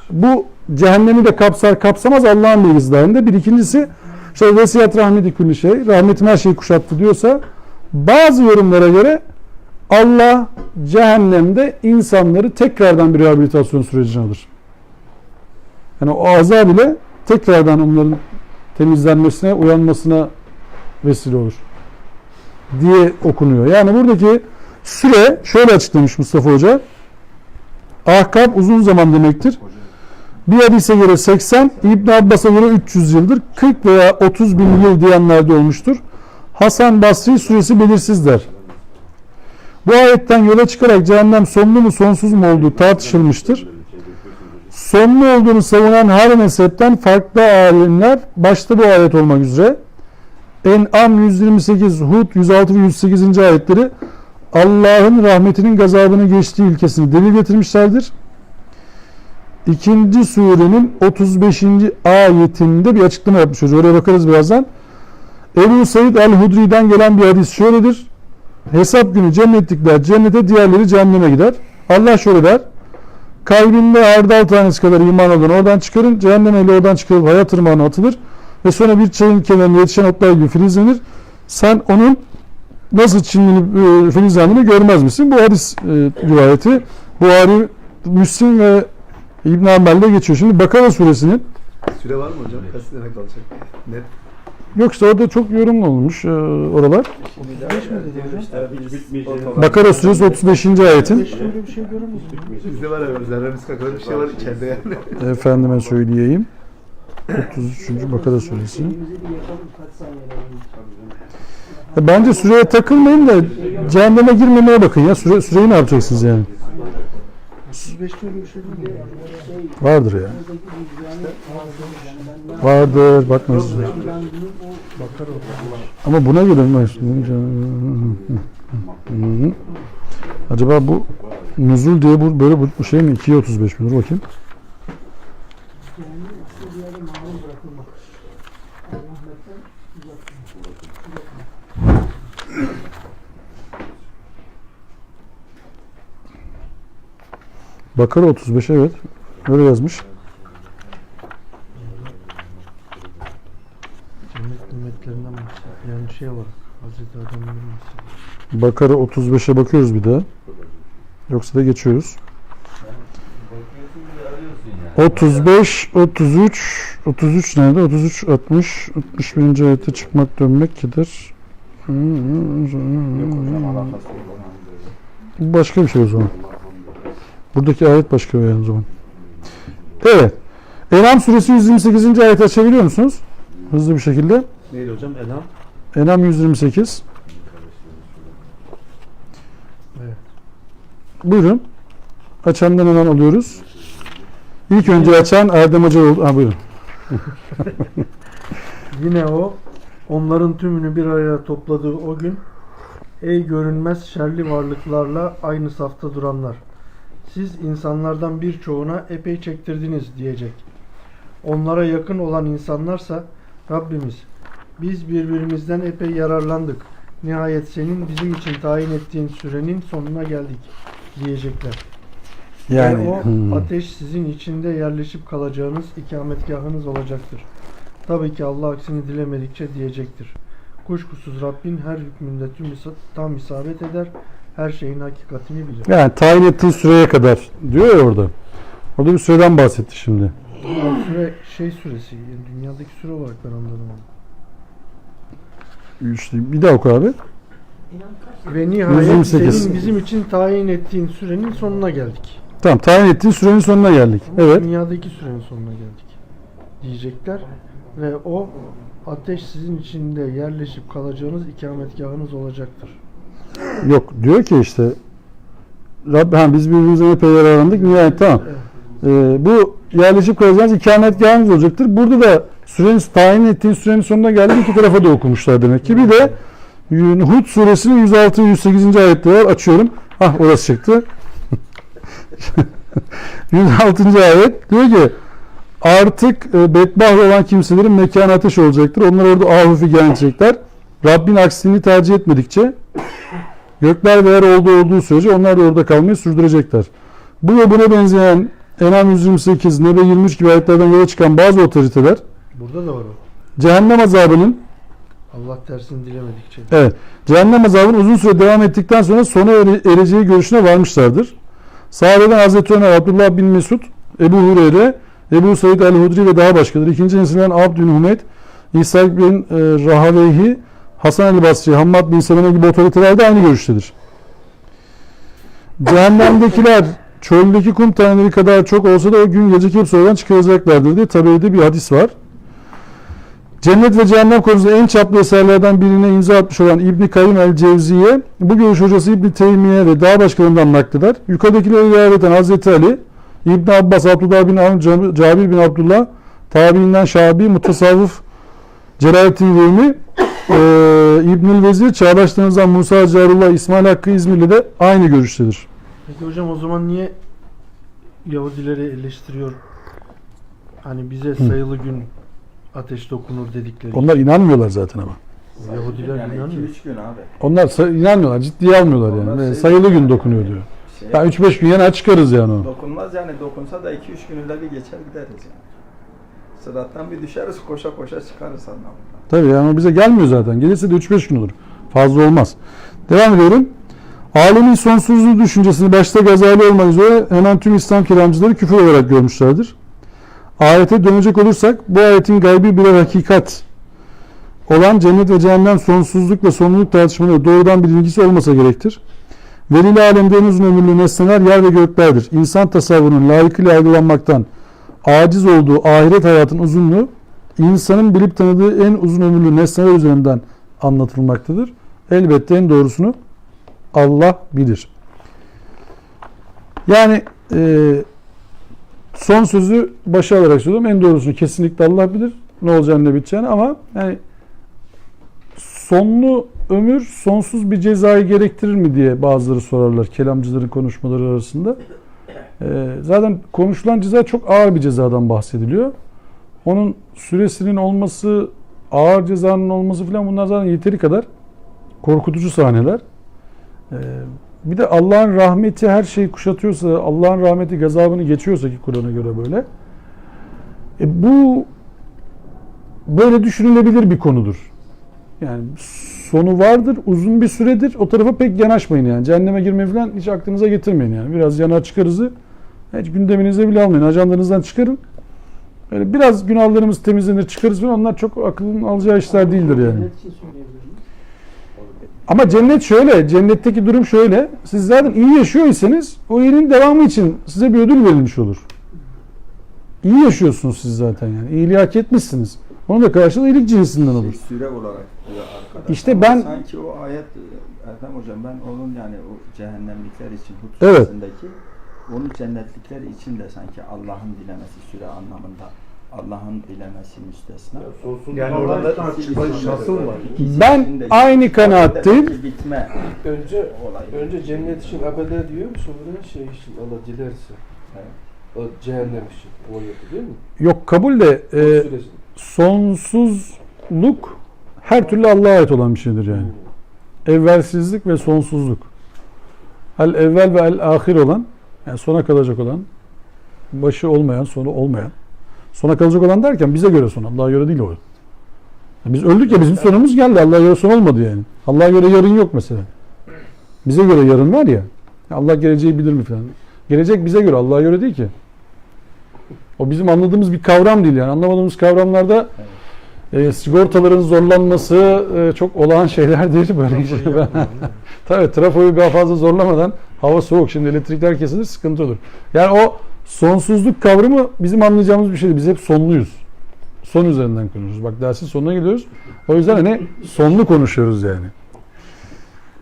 bu cehennemi de kapsar kapsamaz Allah'ın bilgisi dahilinde. Bir ikincisi işte vesiyat rahmeti kulli şey, rahmetim her şeyi kuşattı diyorsa, bazı yorumlara göre Allah cehennemde insanları tekrardan bir rehabilitasyon sürecine alır. Yani o azab ile tekrardan onların temizlenmesine, uyanmasına vesile olur diye okunuyor. Yani buradaki süre şöyle açıklamış Mustafa Hoca. Ahkab uzun zaman demektir. Bir hadise göre 80, İbn Abbas'a göre 300 yıldır. 40 veya 30 bin yıl diyenler de olmuştur. Hasan Basri süresi belirsiz der. Bu ayetten yola çıkarak cehennem sonlu mu sonsuz mu olduğu tartışılmıştır. Sonlu olduğunu savunan her mezhepten farklı alimler, başta bu ayet olmak üzere En'am 128, Hud 106 ve 108. ayetleri Allah'ın rahmetinin gazabını geçtiği ilkesini delil getirmişlerdir. İkinci surenin 35. ayetinde bir açıklama yapmış hocam. Oraya bakarız birazdan. Ebu Said el-Hudri'den gelen bir hadis şöyledir. Hesap günü cennetlikler cennete, diğerleri cehenneme gider. Allah şöyle der. Kalbinde hardal tanesi kadar iman olan oradan çıkarın. Cehennem ehli oradan çıkarıp hayat ırmağına atılır. Ve sonra bir çayın kenarında yetişen otlar gibi filizlenir. Sen onun nasıl çimlenip filizlendiğini görmez misin? Bu hadis rivayeti Buhari, Müslim ve İbn Hanbel'de geçiyor. Şimdi Bakara suresinin süre var mı hocam? Kaç sene kalacak? Net. yok işte orada çok yorum olmuş oralar. Hiç bitmeyeceğini. Bakara suresi 35. ayetin Şöyle bir şey görür müsün? Bizde var ya zerremiz kadar bir şey var içeride yani. efendime söyleyeyim. 33. Bakara suresi. Elimizi bir yakalım kaç saniyede. Bence süreye takılmayın da cehenneme girmemeye bakın ya. Süreyi ne yapacaksınız yani? 35'te öyle bir şey değil mi? Vardır ya. Vardır. Bakmaz. Ama buna göre mi? Acaba bu nuzul diye böyle bu şey mi? 2'ye 35 mi? Dur bakayım. İstediği yerde mahrum bırakılmak. Rahmetten uzak durmak. Bakara 35 evet. Öyle yazmış. Cennet nimetlerinden bahsediyor. Yani şey olarak Hazreti Adem'in bahsediyor. Bakara 35'e bakıyoruz bir daha. Yoksa da geçiyoruz. Bakıyorsun bir de arıyorsun yani. 35, 33 nerede? 33, 60, 61. ayete çıkmak dönmek gider. Yok hocam alakası yok. Bu başka bir şey o zaman. Buradaki ayet başka bir ayet o zaman. Evet. En'am suresi 128. ayeti açabiliyor musunuz? Hızlı bir şekilde. Neydi hocam? Enam. En'am 128. Evet. Buyurun. Açandan hemen alıyoruz. İlk önce açan Erdem Hoca oldu. Ha buyurun. Yine o onların tümünü bir araya topladığı o gün, ey görünmez şerli varlıklarla aynı safta duranlar, siz insanlardan birçoğuna epey çektirdiniz diyecek. Onlara yakın olan insanlarsa Rabbimiz biz birbirimizden epey yararlandık. Nihayet senin bizim için tayin ettiğin sürenin sonuna geldik diyecekler. Yani Ve o ateş sizin içinde yerleşip kalacağınız ikametgahınız olacaktır. Tabii ki Allah aksini dilemedikçe diyecektir. Kuşkusuz Rabbin her hükmünde tam isabet eder, her şeyin hakikatini bilir. yani tayin ettiği süreye kadar diyor ya orada. Orada bir süreden bahsetti şimdi. Süre şey süresi, yani dünyadaki süre olarak ben anladım onu. İşte bir daha oku abi. Ve nihayet 128. senin bizim için tayin ettiğin sürenin sonuna geldik. Tamam, tayin ettiği sürenin sonuna geldik. Evet. Dünyadaki sürenin sonuna geldik diyecekler. Ve o ateş sizin içinde yerleşip kalacağınız ikametgahınız olacaktır. Yok diyor ki işte biz birbirimizden epey yararlandık. Nihayet tamam. Bu yerleşip kalacağınız ikametgahınız olacaktır. Burada da tayin ettiğin sürenin sonuna geldik. İki tarafa da okumuşlar demek ki. Bir de Hud suresinin 106 ve 108. ayetleri var. Açıyorum. Orası çıktı. 106. ayet diyor ki artık bedbaht olan kimselerin mekanı ateş olacaktır. Onlar orada ahufi gelecekler. Rabbin aksini tercih etmedikçe gökler ve yer olduğu sürece onlar da orada kalmayı sürdürecekler. Bu ve buna benzeyen En'am 128, Nebe 23 gibi ayetlerden yola çıkan bazı otoriteler Burada da var o. cehennem azabının Allah tersini dilemedikçe. Evet. Cehennem azabının uzun süre devam ettikten sonra sona ereceği görüşüne varmışlardır. Sahabeden Hazreti Ömer, Abdullah bin Mesud, Ebu Hureyre, Ebu Said el-Hudri ve daha başkaları. İkinci nesilden Abd bin Humeyd, İsa bin Rahaveyhi, Hasan el-Basri, Hammad bin Seleme gibi otoriteler de aynı görüştedir. Cehennemdekiler çöldeki kum taneleri kadar çok olsa da o gün gecikip sonradan çıkaracaklardır diye Taberi'de bir hadis var. Cennet ve cehennem konusunda en çaplı eserlerden birine imza atmış olan İbn Kayyim el-Cevziye bu görüş hocası İbn Teymiye ve daha başkalarından nakleder. Yukarıdakileri ilaveten Hazreti Ali, İbn Abbas, Abdullah bin Amr, Cabir bin Abdullah, tabiinden Şabi, mutasavvıf Celaleddin Rumi, İbnül Vezir, çağdaşlarımızdan Musa Carullah, İsmail Hakkı İzmirli de aynı görüştedir. Peki hocam o zaman niye Yahudileri eleştiriyor? Hani bize sayılı gün ateş dokunur dedikleri. Onlar inanmıyorlar zaten ama. Yahudiler yani inanmıyor. 2-3 gün abi. Onlar inanmıyorlar, ciddiye almıyorlar yani. Onlar Sayılı gün dokunuyor diyor. Yani 3-5 gün yana çıkarız yani o. Dokunmaz yani, dokunsa da 2-3 gününde bir geçer gideriz yani. Sırattan bir düşeriz, koşa koşa çıkarız anlamında. Tabii yani o bize gelmiyor zaten. Gelirse de 3-5 gün olur. Fazla olmaz. Devam ediyorum. Alemin sonsuzluğu düşüncesini başta Gazali olmak üzere hemen tüm İslam kelamcıları küfür olarak görmüşlerdir. Ayete dönecek olursak bu ayetin gaybi birer hakikat olan cennet ve cehennem sonsuzluk ve sonluluk tartışmaları doğrudan bir ilgisi olmasa gerektir. Velili alemde en uzun ömürlü nesneler yer ve göklerdir. İnsan tasavvurunun layıkıyla algılanmaktan aciz olduğu ahiret hayatın uzunluğu insanın bilip tanıdığı en uzun ömürlü nesneler üzerinden anlatılmaktadır. Elbette en doğrusunu Allah bilir. Yani son sözü başa alarak söylüyorum. En doğrusunu kesinlikle Allah bilir. Ne olacağını ne biteceğini ama yani sonlu ömür sonsuz bir cezayı gerektirir mi diye bazıları sorarlar kelamcıların konuşmaları arasında. Zaten konuşulan ceza çok ağır bir cezadan bahsediliyor. onun süresinin olması, ağır cezanın olması falan bunlar zaten yeteri kadar korkutucu sahneler. Bir de Allah'ın rahmeti her şeyi kuşatıyorsa, Allah'ın rahmeti gazabını geçiyorsa ki Kur'an'a göre böyle. Bu böyle düşünülebilir bir konudur. Yani sonu vardır, uzun bir süredir. O tarafa pek yanaşmayın yani. Cehenneme girmeyi falan hiç aklınıza getirmeyin yani. Biraz yanar çıkarızı hiç gündeminizde bile almayın. Ajandanızdan çıkarın. Böyle biraz günahlarımız temizlenir, çıkarız falan. Onlar çok aklın alacağı işler değildir yani. Cennet için söyleyebilir miyiz? Ama cennet şöyle, cennetteki durum şöyle. Siz zaten iyi yaşıyorsanız o iyiliğin devamı için size bir ödül verilmiş olur. İyi yaşıyorsunuz siz zaten yani. İyiliği hak etmişsiniz. Onun da karşılığı iyilik cinsinden olur. Süre olarak diyor arkadaş. İşte Ama ben- sanki o ayet Erdem hocam ben onun yani o cehennemlikler için Hud Evet. suresindeki onun cennetlikler için de sanki Allah'ın dilemesi süre anlamında Allah'ın dilemesi müstesna. Yani orada nasıl var? İkisi Ben için de- aynı kanaatteyim. Demek ki bitme Önce olayı. cennet için abede diyor, sonra şey için Allah dilerse. Evet. O cehennem için. O yapı değil mi? Yok kabul de O süresi. sonsuzluk her türlü Allah'a ait olan bir şeydir yani. Evvelsizlik ve sonsuzluk. El evvel ve el ahir olan, yani sona kalacak olan, başı olmayan, sonu olmayan. Sona kalacak olan derken bize göre son, Allah'a göre değil o. Biz öldük ya, bizim sonumuz geldi. Allah'a göre son olmadı yani. Allah'a göre yarın yok mesela. Bize göre yarın var ya. Allah geleceği bilir mi falan. Gelecek bize göre, Allah'a göre değil ki. O bizim anladığımız bir kavram değil yani. Anlamadığımız kavramlarda sigortaların zorlanması çok olağan şeyler değil böyle. Tabii trafoyu daha fazla zorlamadan, hava soğuk, şimdi elektrikler kesilir, sıkıntı olur. Yani o sonsuzluk kavramı bizim anlayacağımız bir şey değil. Biz hep sonluyuz. Son üzerinden konuşuyoruz. Bak dersin sonuna gidiyoruz. O yüzden hani sonlu konuşuyoruz yani.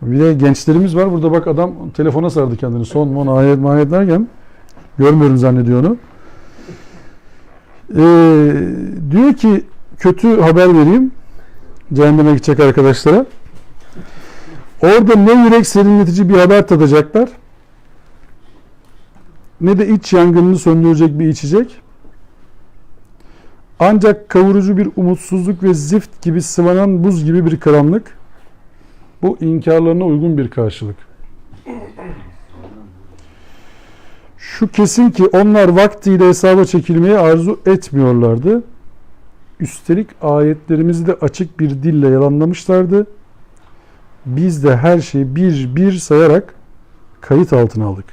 Bir de gençlerimiz var. Burada bak adam telefona sardı kendini. Son ayet mahiyet derken görmüyorum zannediyor onu. Diyor ki kötü haber vereyim cehenneme gidecek arkadaşlara. Orada ne yürek serinletici bir haber tadacaklar, ne de iç yangınını söndürecek bir içecek. Ancak kavurucu bir umutsuzluk ve zift gibi sıvanan buz gibi bir karanlık. Bu inkarlarına uygun bir karşılık. Şu kesin ki onlar vaktiyle hesaba çekilmeyi arzu etmiyorlardı. Üstelik ayetlerimizi de açık bir dille yalanlamışlardı. Biz de her şeyi bir bir sayarak kayıt altına aldık.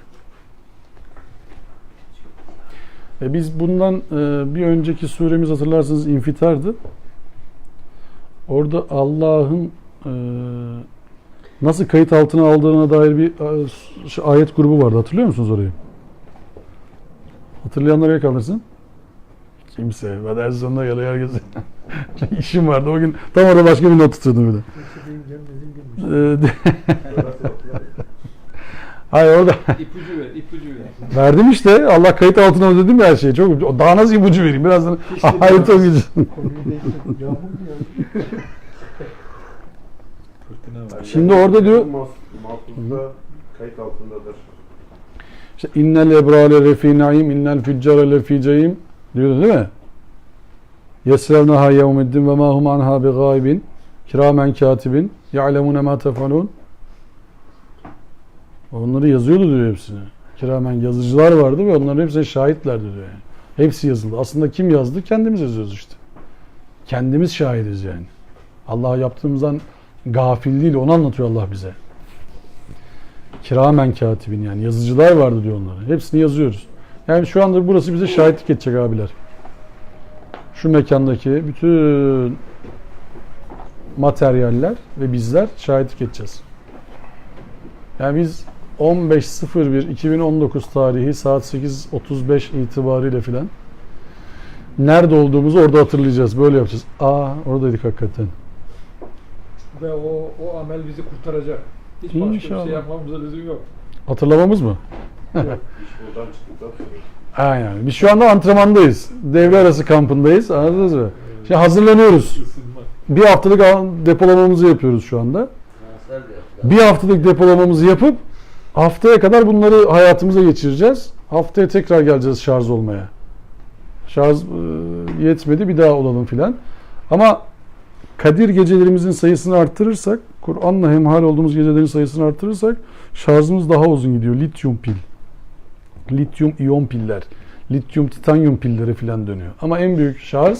Biz bundan bir önceki suremiz hatırlarsanız İnfitar'dı. Orada Allah'ın nasıl kayıt altına aldığına dair bir ayet grubu vardı. Hatırlıyor musunuz orayı? Hatırlayanlar el kaldırsın. Kimse. Ben her sonunda yalı herkese. İşim vardı o gün. Tam orada başka bir not tutuyordum bir de. Hayır orada. İpucu ver, ipucu ver. Verdim işte. Allah kayıt altına aldı dedim ya her şeyi. Çok, daha nasıl ipucu vereyim? Birazdan ayet okuyacağım. Şimdi orada diyor Mahfuzda kayıt altındadır. işte innel ebrale refi naim innel füccare lefi cehim diyordu değil mi? Yesrevnaha yevmiddin ve ma hum anha bi gaibin kiramen katibin ya'lemune ma tefalun. Onları yazıyordu diyor hepsini. Kiramen yazıcılar vardı ve onların hepsine şahitlerdi diyor yani. Hepsi yazıldı. Aslında kim yazdı? Kendimiz yazıyoruz işte. Kendimiz şahidiz yani. Allah'a yaptığımızdan gafil değil, onu anlatıyor Allah bize. Kiramen katibin yani yazıcılar vardı diyor onlara. Hepsini yazıyoruz. Yani şu anda burası bize şahitlik edecek abiler. Şu mekandaki bütün materyaller ve bizler şahitlik edeceğiz. Yani biz 15.01.2019 tarihi saat 8.35 itibariyle filan nerede olduğumuzu orada hatırlayacağız. Böyle yapacağız. Oradaydık hakikaten. Ve o amel bizi kurtaracak. Hiç başka bir İnşallah. şey yapmamıza lüzum yok. Hatırlamamız mı? İş buradan çıktıktan sonra. Aynen. Biz şu anda antrenmandayız. Devre arası kampındayız. Anladınız mı? Şimdi hazırlanıyoruz. Bir haftalık depolamamızı yapıyoruz şu anda. Bir haftalık depolamamızı yapıp haftaya kadar bunları hayatımıza geçireceğiz. Haftaya tekrar geleceğiz şarj olmaya. Şarj yetmedi, bir daha olalım filan. Ama Kadir gecelerimizin sayısını arttırırsak, Kur'an'la hemhal olduğumuz gecelerin sayısını arttırırsak şarjımız daha uzun gidiyor. Lityum pil, lityum iyon piller, lityum titanyum pilleri filan dönüyor. Ama en büyük şarj,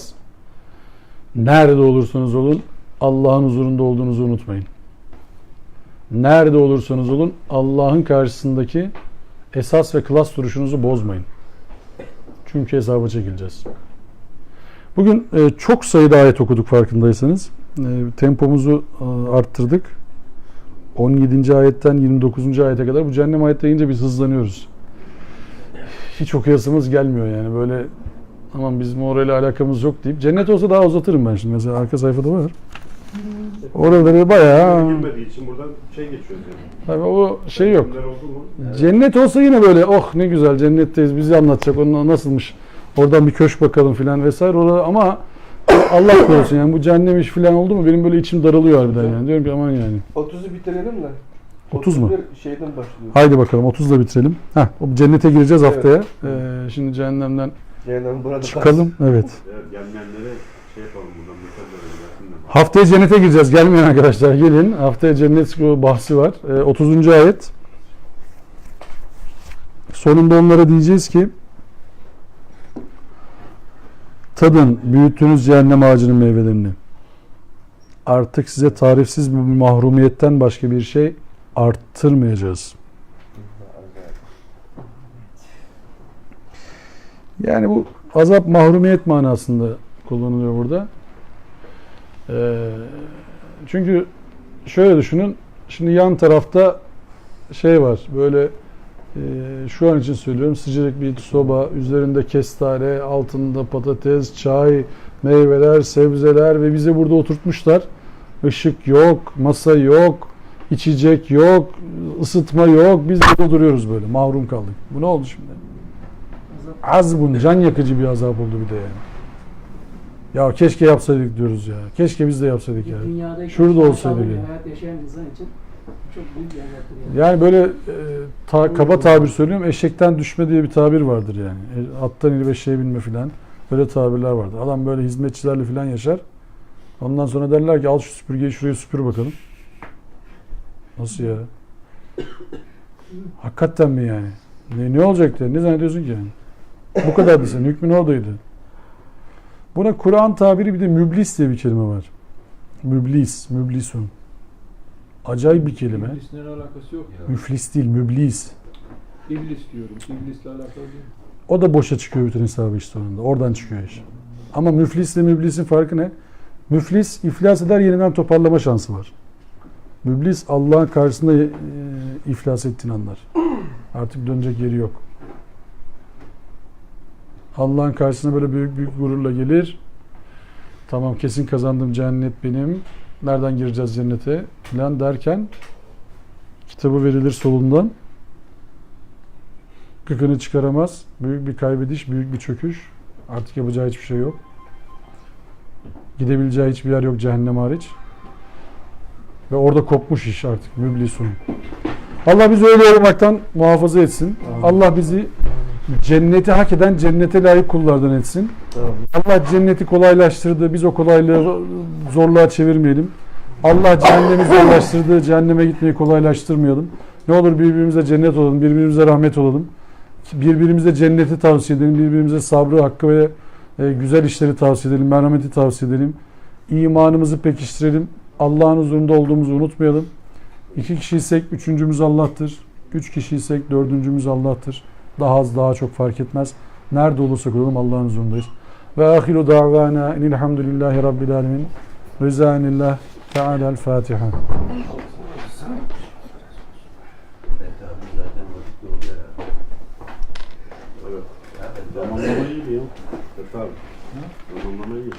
nerede olursanız olun Allah'ın huzurunda olduğunuzu unutmayın. Nerede olursanız olun Allah'ın karşısındaki esas ve klas duruşunuzu bozmayın. Çünkü hesaba çekileceğiz. Bugün çok sayıda ayet okuduk farkındaysanız. Tempomuzu arttırdık. 17. ayetten 29. ayete kadar bu cehennem ayetleri deyince biz hızlanıyoruz. Hiç okuyasımız gelmiyor yani böyle aman bizim orayla alakamız yok deyip cennet olsa daha uzatırım ben şimdi. Mesela arka sayfada var. Oraları bayağı Girmediği için buradan şey geçiyoruz yani. tabii o şey yok. Günler oldu mu? Cennet olsa yine böyle oh ne güzel cennetteyiz bizi anlatacak onun nasılmış oradan bir köşk bakalım filan vesaire orada ama Allah korusun yani bu cehennem iş filan oldu mu benim böyle içim daralıyor harbiden yani diyorum ki aman yani. 30'u bitirelim de. 30 mu? 31 şeyden başlıyor. Haydi bakalım 30'da bitirelim. Heh, o cennete gireceğiz haftaya. Şimdi cehennemden Yani burada çıkalım. Evet. Eğer gelmeyenlere şey yapalım buradan. Mesaj verelim. gelsinler. Haftaya cennete gireceğiz. Gelmeyen arkadaşlar gelin. Haftaya cennet bahsi var. 30. ayet. Sonunda onlara diyeceğiz ki tadın büyüttüğünüz cehennem ağacının meyvelerini. Artık size tarifsiz bir mahrumiyetten başka bir şey arttırmayacağız. Yani bu azap mahrumiyet manasında kullanılıyor burada. Çünkü şöyle düşünün. Şimdi yan tarafta şey var. Böyle şu an için söylüyorum. Sıcacık bir soba, üzerinde kestane, altında patates, çay, meyveler, sebzeler ve bizi burada oturtmuşlar. Işık yok, masa yok, içecek yok, ısıtma yok. Biz burada duruyoruz böyle. Mahrum kaldık. Bu ne oldu şimdi? Azbun, can yakıcı bir azap oldu bir de yani. Ya keşke yapsaydık diyoruz ya. Keşke biz de yapsaydık ya. Dünyadaki Şurada olsaydı aşağıdaki yani. hayat yaşayan insan için çok büyük bir azaptır yani. Yani böyle kaba tabir söylüyorum. Eşekten düşme diye bir tabir vardır yani. Attan inip eşeğe binme filan. Böyle tabirler vardır. Adam böyle hizmetçilerle filan yaşar. Ondan sonra derler ki al şu süpürgeyi şuraya süpür bakalım. Nasıl ya? Hakikaten mi yani? Ne olacak diye? Ne zannediyorsun ki yani? Bu kadardı senin. Hükmün oradaydı. Buna Kur'an tabiri bir de müblis diye bir kelime var. Müblis, müblisun. Acayip bir kelime. İblisle alakası yok ya. Müflis değil, müblis. İblis diyorum. İblisle alakalı değil. O da boşa çıkıyor bütün hesabı işte sonunda. Oradan çıkıyor iş. Ama müflisle müblisin farkı ne? Müflis iflas eder, yeniden toparlama şansı var. Müblis Allah'ın karşısında iflas ettiğini anlar. Artık dönecek yeri yok. Allah'ın karşısına böyle büyük büyük gururla gelir. Tamam kesin kazandım, cennet benim. Nereden gireceğiz cennete falan derken kitabı verilir solundan. Gıkını çıkaramaz. Büyük bir kaybediş, büyük bir çöküş. Artık yapacağı hiçbir şey yok. Gidebileceği hiçbir yer yok cehennem hariç. Ve orada kopmuş iş artık. Müblisun. Allah bizi öyle olmaktan muhafaza etsin. Allah bizi cenneti hak eden, cennete layık kullardan etsin. Allah cenneti kolaylaştırdı. Biz o kolaylığı zorluğa çevirmeyelim. Allah cehennemi zorlaştırdı. Cehenneme gitmeyi kolaylaştırmayalım. Ne olur birbirimize cennet olalım. Birbirimize rahmet olalım. Birbirimize cenneti tavsiye edelim. Birbirimize sabrı, hakkı ve güzel işleri tavsiye edelim. Merhameti tavsiye edelim. İmanımızı pekiştirelim. Allah'ın huzurunda olduğumuzu unutmayalım. 2 kişiysek 3.'ümüz Allah'tır. 3 kişiysek 4.'ümüz Allah'tır. Daha az daha çok fark etmez. Nerede olursak olalım Allah'ın huzurundayız. Ve ahiru davana enilhamdülillahi rabbil alemin. Rızanillah Teala'l Fatiha. Evet. Zamanlama iyi ya. Zamanlama iyi.